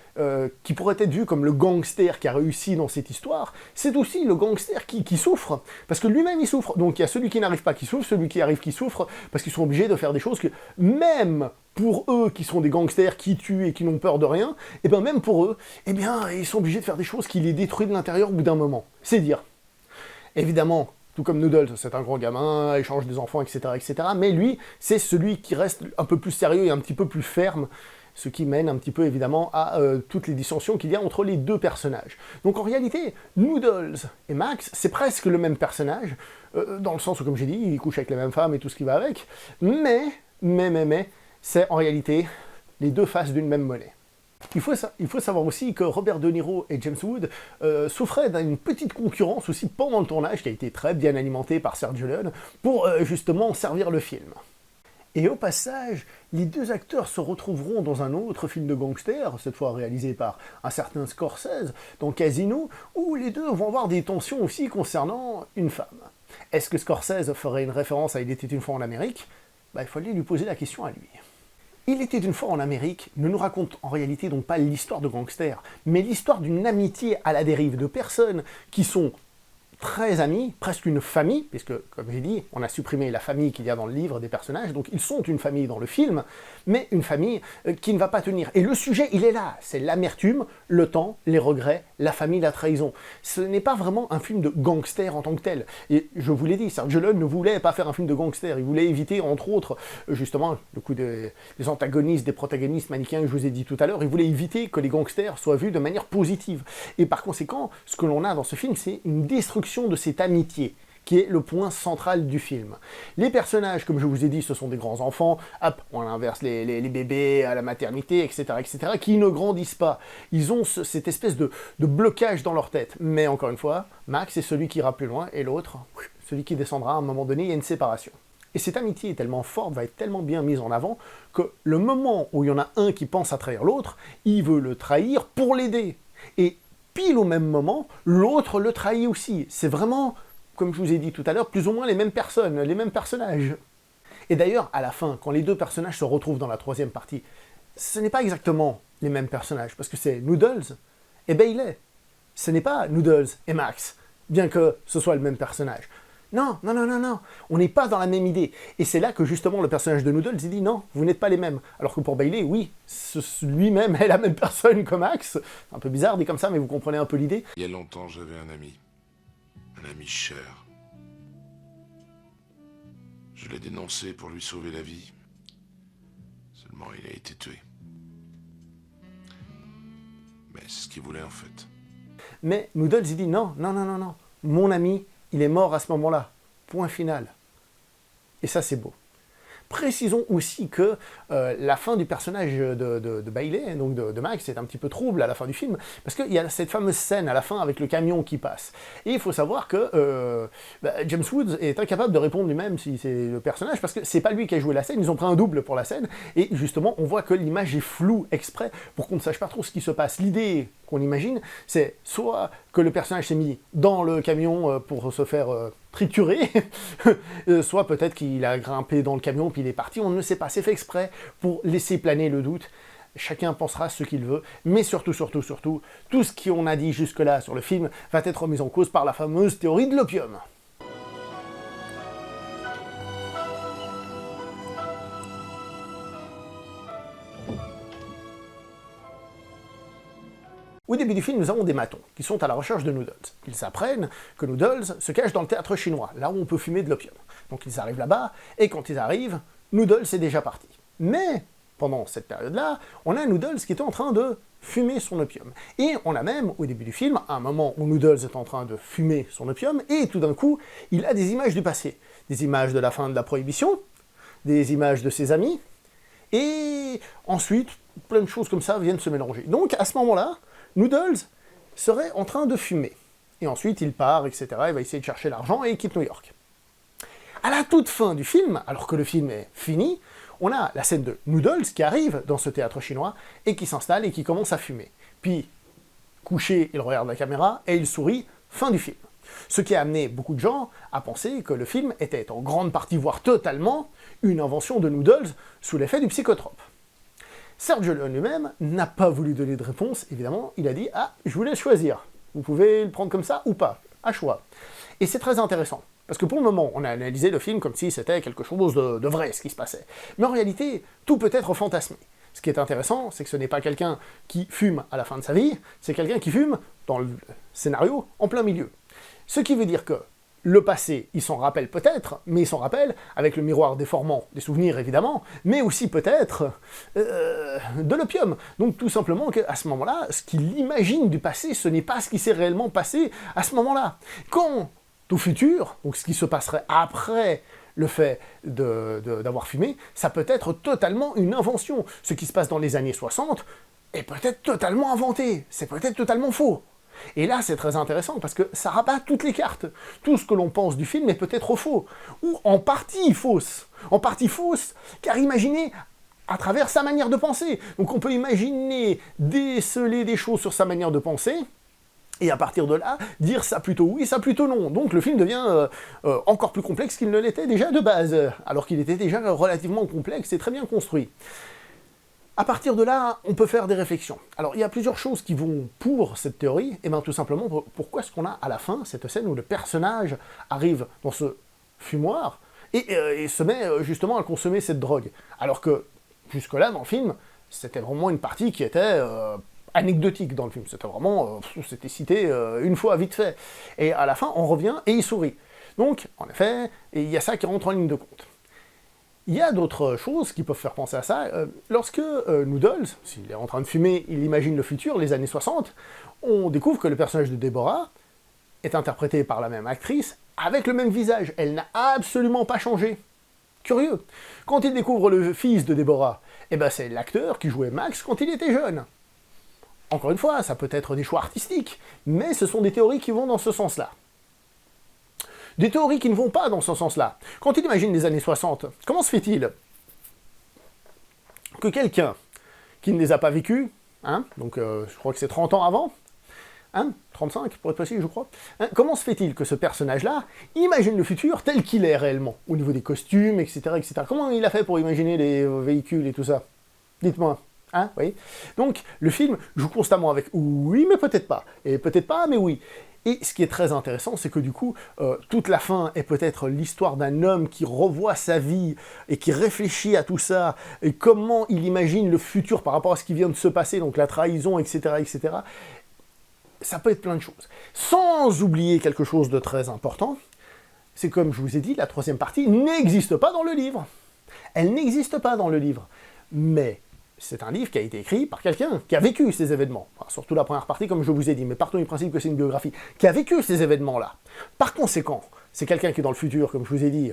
qui pourrait être vu comme le gangster qui a réussi dans cette histoire, c'est aussi le gangster qui souffre, parce que lui-même il souffre. Donc il y a celui qui n'arrive pas qui souffre, celui qui arrive qui souffre, parce qu'ils sont obligés de faire des choses que, même pour eux qui sont des gangsters qui tuent et qui n'ont peur de rien, et bien même pour eux, eh bien ils sont obligés de faire des choses qui les détruisent de l'intérieur au bout d'un moment. C'est dire. Évidemment, tout comme Noodles, c'est un grand gamin, échange des enfants, etc., etc., mais lui, c'est celui qui reste un peu plus sérieux et un petit peu plus ferme, ce qui mène un petit peu évidemment à toutes les dissensions qu'il y a entre les deux personnages. Donc en réalité, Noodles et Max, c'est presque le même personnage, dans le sens où, comme j'ai dit, il couche avec la même femme et tout ce qui va avec, mais, c'est en réalité les deux faces d'une même monnaie. Il faut savoir aussi que Robert De Niro et James Wood souffraient d'une petite concurrence aussi pendant le tournage, qui a été très bien alimentée par Sergio Leone, pour justement servir le film. Et au passage, les deux acteurs se retrouveront dans un autre film de gangster, cette fois réalisé par un certain Scorsese, dans Casino, où les deux vont avoir des tensions aussi concernant une femme. Est-ce que Scorsese ferait une référence à Il était une fois en Amérique ? Il fallait lui poser la question à lui. Il était une fois en Amérique ne nous raconte en réalité donc pas l'histoire de gangsters, mais l'histoire d'une amitié à la dérive de personnes qui sont très amis, presque une famille, puisque, comme j'ai dit, on a supprimé la famille qu'il y a dans le livre des personnages, donc ils sont une famille dans le film, mais une famille qui ne va pas tenir. Et le sujet, il est là, c'est l'amertume, le temps, les regrets, la famille, la trahison. Ce n'est pas vraiment un film de gangster en tant que tel. Et je vous l'ai dit, Sergio Leone ne voulait pas faire un film de gangster, il voulait éviter, entre autres, justement, le coup des antagonistes, des protagonistes manichéens que je vous ai dit tout à l'heure, il voulait éviter que les gangsters soient vus de manière positive. Et par conséquent, ce que l'on a dans ce film, c'est une destruction de cette amitié, qui est le point central du film. Les personnages, comme je vous ai dit, ce sont des grands enfants, hop, on inverse les bébés à la maternité, etc., etc., qui ne grandissent pas. Ils ont cette espèce de blocage dans leur tête. Mais encore une fois, Max est celui qui ira plus loin, et l'autre, celui qui descendra. À un moment donné, il y a une séparation. Et cette amitié est tellement forte, va être tellement bien mise en avant, que le moment où il y en a un qui pense à trahir l'autre, il veut le trahir pour l'aider. Et pile au même moment, l'autre le trahit aussi. C'est vraiment, comme je vous ai dit tout à l'heure, plus ou moins les mêmes personnes, les mêmes personnages. Et d'ailleurs, à la fin, quand les deux personnages se retrouvent dans la troisième partie, ce n'est pas exactement les mêmes personnages, parce que c'est Noodles et Bailey. Ce n'est pas Noodles et Max, bien que ce soit le même personnage. Non, non, non, non, non, on n'est pas dans la même idée. Et c'est là que justement le personnage de Noodles, il dit non, vous n'êtes pas les mêmes. Alors que pour Bailey, oui, lui-même est la même personne que Max. C'est un peu bizarre dit comme ça, mais vous comprenez un peu l'idée. Il y a longtemps, j'avais un ami cher. Je l'ai dénoncé pour lui sauver la vie. Seulement, il a été tué. Mais c'est ce qu'il voulait en fait. Mais Noodles, il dit non, non, non, non, non, mon ami, il est mort à ce moment-là. Point final. Et ça, c'est beau. Précisons aussi que la fin du personnage de Bailey, donc de Max, est un petit peu trouble à la fin du film, parce qu'il y a cette fameuse scène à la fin avec le camion qui passe. Et il faut savoir que James Woods est incapable de répondre lui-même si c'est le personnage, parce que c'est pas lui qui a joué la scène, ils ont pris un double pour la scène, et justement, on voit que l'image est floue exprès pour qu'on ne sache pas trop ce qui se passe. L'idée qu'on imagine, c'est soit que le personnage s'est mis dans le camion pour se faire triturer, soit peut-être qu'il a grimpé dans le camion puis il est parti, on ne sait pas, c'est fait exprès pour laisser planer le doute. Chacun pensera ce qu'il veut, mais surtout, tout ce qu'on a dit jusque-là sur le film va être remis en cause par la fameuse théorie de l'opium. début du film, nous avons des matons qui sont à la recherche de Noodles. Ils apprennent que Noodles se cache dans le théâtre chinois, là où on peut fumer de l'opium. Donc ils arrivent là-bas, et quand ils arrivent, Noodles est déjà parti. Mais, pendant cette période-là, on a Noodles qui est en train de fumer son opium. Et on a même, au début du film, un moment où Noodles est en train de fumer son opium, et tout d'un coup, il a des images du passé. Des images de la fin de la Prohibition, des images de ses amis, et ensuite, plein de choses comme ça viennent se mélanger. Donc, à ce moment-là, Noodles serait en train de fumer. Et ensuite, il part, etc., il va essayer de chercher l'argent, et il quitte New York. À la toute fin du film, alors que le film est fini, on a la scène de Noodles qui arrive dans ce théâtre chinois et qui s'installe et qui commence à fumer. Puis, couché, il regarde la caméra et il sourit, fin du film. Ce qui a amené beaucoup de gens à penser que le film était en grande partie, voire totalement, une invention de Noodles sous l'effet du psychotrope. Sergio Leone lui-même n'a pas voulu donner de réponse, évidemment, il a dit « Ah, je vous laisse choisir, vous pouvez le prendre comme ça ou pas, à choix ». Et c'est très intéressant. Parce que pour le moment, on a analysé le film comme si c'était quelque chose de vrai, ce qui se passait. Mais en réalité, tout peut être fantasmé. Ce qui est intéressant, c'est que ce n'est pas quelqu'un qui fume à la fin de sa vie, c'est quelqu'un qui fume, dans le scénario, en plein milieu. Ce qui veut dire que le passé, il s'en rappelle peut-être, mais il s'en rappelle avec le miroir déformant des souvenirs, évidemment, mais aussi peut-être de l'opium. Donc tout simplement qu'à ce moment-là, ce qu'il imagine du passé, ce n'est pas ce qui s'est réellement passé à ce moment-là. Quand au futur, donc ce qui se passerait après le fait d'avoir fumé, ça peut être totalement une invention. Ce qui se passe dans les années 60 est peut-être totalement inventé, c'est peut-être totalement faux. Et là, c'est très intéressant, parce que ça rabat toutes les cartes. Tout ce que l'on pense du film est peut-être faux, ou en partie fausse. En partie fausse, car imaginez à travers sa manière de penser. Donc on peut imaginer déceler des choses sur sa manière de penser, et à partir de là, dire ça plutôt oui, ça plutôt non. Donc le film devient encore plus complexe qu'il ne l'était déjà de base, alors qu'il était déjà relativement complexe et très bien construit. À partir de là, on peut faire des réflexions. Alors il y a plusieurs choses qui vont pour cette théorie, et bien tout simplement, pourquoi est-ce qu'on a à la fin cette scène où le personnage arrive dans ce fumoir, et se met justement à consommer cette drogue. Alors que, jusque-là, dans le film, c'était vraiment une partie qui était anecdotique dans le film. C'était vraiment, c'était cité une fois vite fait. Et à la fin, on revient et il sourit. Donc, en effet, il y a ça qui rentre en ligne de compte. Il y a d'autres choses qui peuvent faire penser à ça. Lorsque Noodles, s'il est en train de fumer, il imagine le futur, les années 60, on découvre que le personnage de Deborah est interprété par la même actrice, avec le même visage. Elle n'a absolument pas changé. Curieux. Quand il découvre le fils de Deborah, eh ben c'est l'acteur qui jouait Max quand il était jeune. Encore une fois, ça peut être des choix artistiques, mais ce sont des théories qui vont dans ce sens-là. Des théories qui ne vont pas dans ce sens-là. Quand il imagine les années 60, comment se fait-il que quelqu'un qui ne les a pas vécues, donc je crois que c'est 30 ans avant, 35 pour être précis je crois, comment se fait-il que ce personnage-là imagine le futur tel qu'il est réellement, au niveau des costumes, etc., etc. Comment il a fait pour imaginer les véhicules et tout ça? Dites-moi. Oui. Donc, le film joue constamment avec oui, mais peut-être pas, et peut-être pas, mais oui. Et ce qui est très intéressant, c'est que du coup, toute la fin est peut-être l'histoire d'un homme qui revoit sa vie et qui réfléchit à tout ça, et comment il imagine le futur par rapport à ce qui vient de se passer, donc la trahison, etc., etc. Ça peut être plein de choses. Sans oublier quelque chose de très important, c'est comme je vous ai dit, la troisième partie n'existe pas dans le livre. Elle n'existe pas dans le livre. Mais c'est un livre qui a été écrit par quelqu'un qui a vécu ces événements. Enfin, surtout la première partie, comme je vous ai dit, mais partons du principe que c'est une biographie, qui a vécu ces événements-là. Par conséquent, c'est quelqu'un qui est dans le futur, comme je vous ai dit,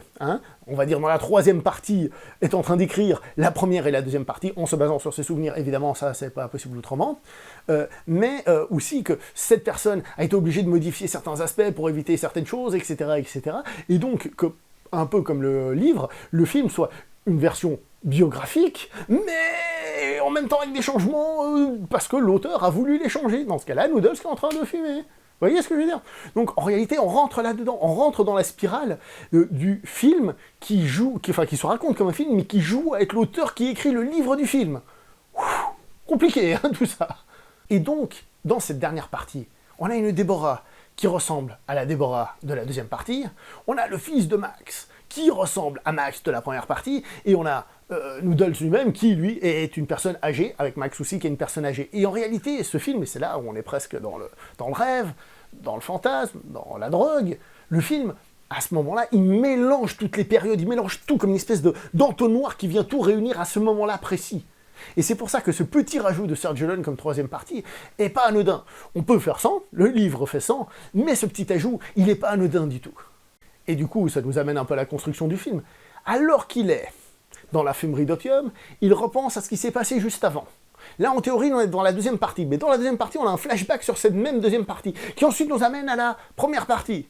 on va dire dans la troisième partie, est en train d'écrire la première et la deuxième partie, en se basant sur ses souvenirs, évidemment, ça, c'est pas possible autrement, mais aussi que cette personne a été obligée de modifier certains aspects pour éviter certaines choses, etc., etc., et donc, que, un peu comme le livre, le film soit une version biographique, mais en même temps avec des changements, parce que l'auteur a voulu les changer. Dans ce cas-là, Noodles qui est en train de fumer. Vous voyez ce que je veux dire? Donc en réalité, on rentre là-dedans, on rentre dans la spirale du film qui se raconte comme un film, mais qui joue avec l'auteur qui écrit le livre du film. Compliqué, tout ça. Et donc, dans cette dernière partie, on a une Deborah qui ressemble à la Deborah de la deuxième partie, on a le fils de Max, qui ressemble à Max de la première partie, et on a Noodles lui-même, qui lui est une personne âgée, avec Max aussi qui est une personne âgée. Et en réalité, ce film, et c'est là où on est presque dans le rêve, dans le fantasme, dans la drogue, le film, à ce moment-là, il mélange toutes les périodes, il mélange tout comme une espèce d'entonnoir qui vient tout réunir à ce moment-là précis. Et c'est pour ça que ce petit rajout de Sergio Leone comme troisième partie est pas anodin. On peut faire 100, le livre fait 100, mais ce petit ajout, il n'est pas anodin du tout. Et du coup, ça nous amène un peu à la construction du film. Alors qu'il est dans la fumerie d'opium, il repense à ce qui s'est passé juste avant. Là, en théorie, on est dans la deuxième partie, mais dans la deuxième partie, on a un flashback sur cette même deuxième partie, qui ensuite nous amène à la première partie,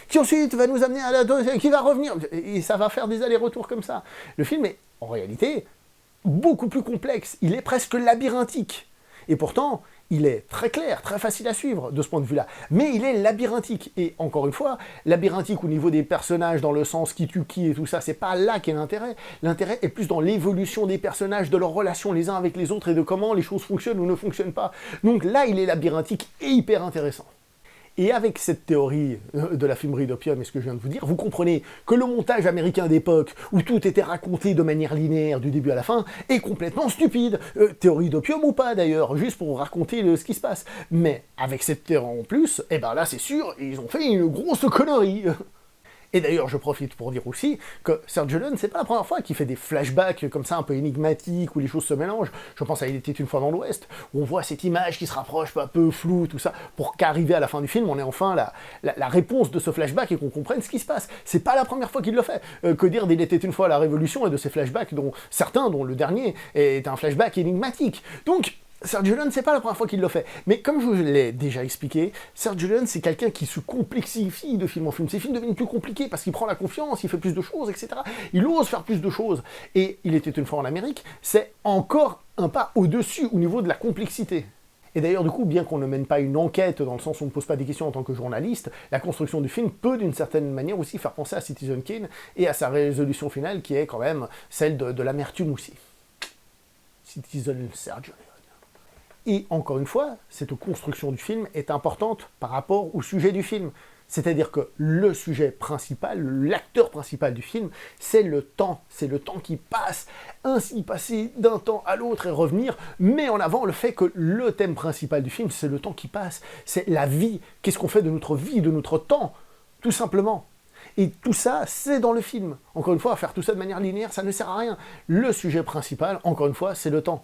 qui ensuite va nous amener à la deuxième, qui va revenir, et ça va faire des allers-retours comme ça. Le film est, en réalité, beaucoup plus complexe, il est presque labyrinthique. Et pourtant, il est très clair, très facile à suivre de ce point de vue-là. Mais il est labyrinthique. Et encore une fois, labyrinthique au niveau des personnages, dans le sens qui tue qui et tout ça, c'est pas là qu'est l'intérêt. L'intérêt est plus dans l'évolution des personnages, de leurs relations les uns avec les autres et de comment les choses fonctionnent ou ne fonctionnent pas. Donc là, il est labyrinthique et hyper intéressant. Et avec cette théorie de la fumerie d'opium et ce que je viens de vous dire, vous comprenez que le montage américain d'époque, où tout était raconté de manière linéaire du début à la fin, est complètement stupide. Théorie d'opium ou pas d'ailleurs, juste pour raconter ce qui se passe. Mais avec cette théorie en plus, eh ben là c'est sûr, ils ont fait une grosse connerie. Et d'ailleurs, je profite pour dire aussi que Sergio Leone, c'est pas la première fois qu'il fait des flashbacks comme ça, un peu énigmatiques, où les choses se mélangent. Je pense à Il était une fois dans l'Ouest, où on voit cette image qui se rapproche, peu à peu, floue, tout ça, pour qu'arrivé à la fin du film, on ait enfin la réponse de ce flashback et qu'on comprenne ce qui se passe. C'est pas la première fois qu'il le fait. Que dire d'Il était une fois la Révolution et de ces flashbacks, dont certains, dont le dernier, est un flashback énigmatique. Donc, Sergio Leone, c'est pas la première fois qu'il le fait. Mais comme je vous l'ai déjà expliqué, Sergio Leone, c'est quelqu'un qui se complexifie de film en film. Ses films deviennent plus compliqués parce qu'il prend la confiance, il fait plus de choses, etc. Il ose faire plus de choses. Et Il était une fois en Amérique, c'est encore un pas au-dessus au niveau de la complexité. Et d'ailleurs, du coup, bien qu'on ne mène pas une enquête, dans le sens où on ne pose pas des questions en tant que journaliste, la construction du film peut d'une certaine manière aussi faire penser à Citizen Kane et à sa résolution finale, qui est quand même celle de l'amertume aussi. Citizen Sergio Leone. Et encore une fois, cette construction du film est importante par rapport au sujet du film. C'est-à-dire que le sujet principal, l'acteur principal du film, c'est le temps qui passe. Ainsi passer d'un temps à l'autre et revenir, met en avant le fait que le thème principal du film, c'est le temps qui passe, c'est la vie. Qu'est-ce qu'on fait de notre vie, de notre temps, tout simplement. Et tout ça, c'est dans le film. Encore une fois, faire tout ça de manière linéaire, ça ne sert à rien. Le sujet principal, encore une fois, c'est le temps.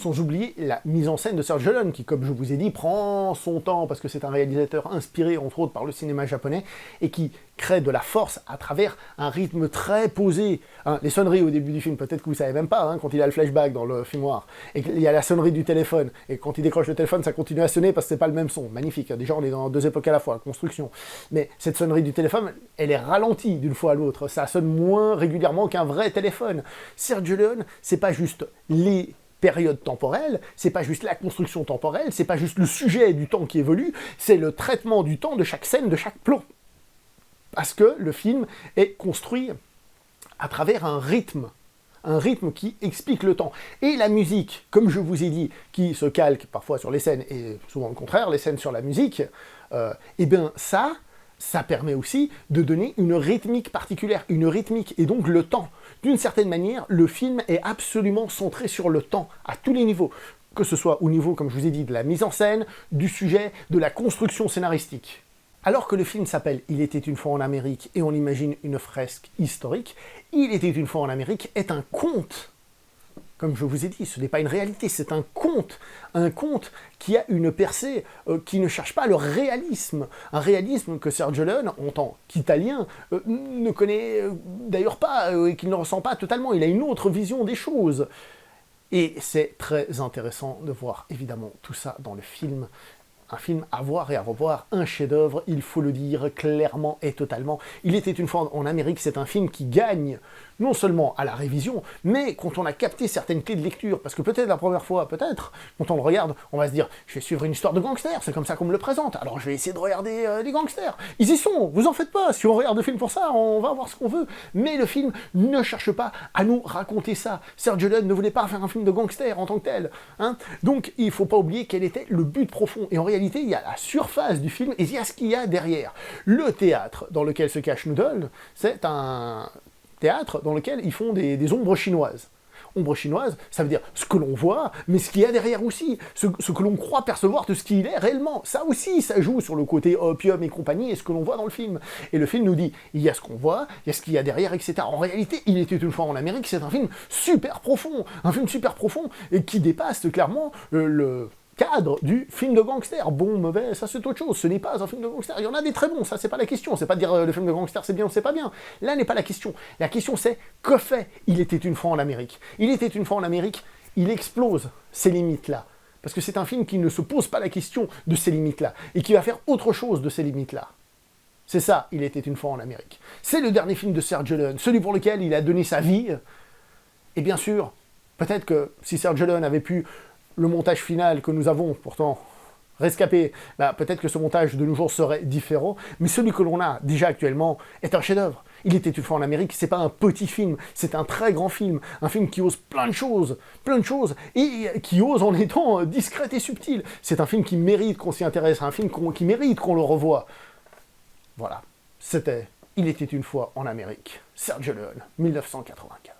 Sans oublier la mise en scène de Sergio Leone, qui, comme je vous ai dit, prend son temps, parce que c'est un réalisateur inspiré, entre autres, par le cinéma japonais, et qui crée de la force à travers un rythme très posé. Les sonneries au début du film, peut-être que vous ne savez même pas, quand il a le flashback dans le film noir, et qu'il y a la sonnerie du téléphone, et quand il décroche le téléphone, ça continue à sonner parce que c'est pas le même son. Magnifique, déjà on est dans deux époques à la fois, construction. Mais cette sonnerie du téléphone, elle est ralentie d'une fois à l'autre, ça sonne moins régulièrement qu'un vrai téléphone. Sergio Leone, c'est pas juste les période temporelle, c'est pas juste la construction temporelle, c'est pas juste le sujet du temps qui évolue, c'est le traitement du temps de chaque scène, de chaque plan. Parce que le film est construit à travers un rythme qui explique le temps. Et la musique, comme je vous ai dit, qui se calque parfois sur les scènes, et souvent le contraire, les scènes sur la musique, et bien ça permet aussi de donner une rythmique particulière, une rythmique, et donc le temps. D'une certaine manière, le film est absolument centré sur le temps, à tous les niveaux, que ce soit au niveau, comme je vous ai dit, de la mise en scène, du sujet, de la construction scénaristique. Alors que le film s'appelle « Il était une fois en Amérique » et on imagine une fresque historique, « Il était une fois en Amérique » est un conte. Comme je vous ai dit, ce n'est pas une réalité, c'est un conte qui a une percée, qui ne cherche pas le réalisme. Un réalisme que Sergio Leone, en tant qu'Italien, ne connaît d'ailleurs pas, et qu'il ne ressent pas totalement. Il a une autre vision des choses. Et c'est très intéressant de voir, évidemment, tout ça dans le film. Un film à voir et à revoir, un chef-d'œuvre, il faut le dire clairement et totalement. Il était une fois en Amérique, c'est un film qui gagne non seulement à la révision, mais quand on a capté certaines clés de lecture, parce que peut-être la première fois, peut-être, quand on le regarde, on va se dire, je vais suivre une histoire de gangsters, c'est comme ça qu'on me le présente, alors je vais essayer de regarder les gangsters. Ils y sont, vous en faites pas, si on regarde le film pour ça, on va voir ce qu'on veut. Mais le film ne cherche pas à nous raconter ça. Sergio Leone ne voulait pas faire un film de gangsters en tant que tel. Donc il faut pas oublier quel était le but profond. Et en réalité, il y a la surface du film et il y a ce qu'il y a derrière. Le théâtre dans lequel se cache Noodle, c'est un théâtre dans lequel ils font des ombres chinoises. Ombre chinoise, ça veut dire ce que l'on voit, mais ce qu'il y a derrière aussi, ce que l'on croit percevoir de ce qu'il est réellement. Ça aussi, ça joue sur le côté opium et compagnie, et ce que l'on voit dans le film. Et le film nous dit, il y a ce qu'on voit, il y a ce qu'il y a derrière, etc. En réalité, Il était une fois en Amérique, c'est un film super profond, et qui dépasse clairement le cadre du film de gangster. Bon, mauvais, ça c'est autre chose, ce n'est pas un film de gangster. Il y en a des très bons, ça c'est pas la question, c'est pas de dire le film de gangster c'est bien ou c'est pas bien. Là n'est pas la question. La question c'est, que fait Il était une fois en Amérique? Il était une fois en Amérique, il explose ces limites-là. Parce que c'est un film qui ne se pose pas la question de ces limites-là, et qui va faire autre chose de ces limites-là. C'est ça, Il était une fois en Amérique. C'est le dernier film de Sergio Leone, celui pour lequel il a donné sa vie. Et bien sûr, peut-être que si Sergio Leone avait pu le montage final que nous avons pourtant rescapé, peut-être que ce montage de nos jours serait différent, mais celui que l'on a déjà actuellement est un chef-d'œuvre. Il était une fois en Amérique, c'est pas un petit film, c'est un très grand film, un film qui ose plein de choses, et qui ose en étant discret et subtil. C'est un film qui mérite qu'on s'y intéresse, un film qui mérite qu'on le revoie. Voilà, c'était Il était une fois en Amérique, Sergio Leone, 1984.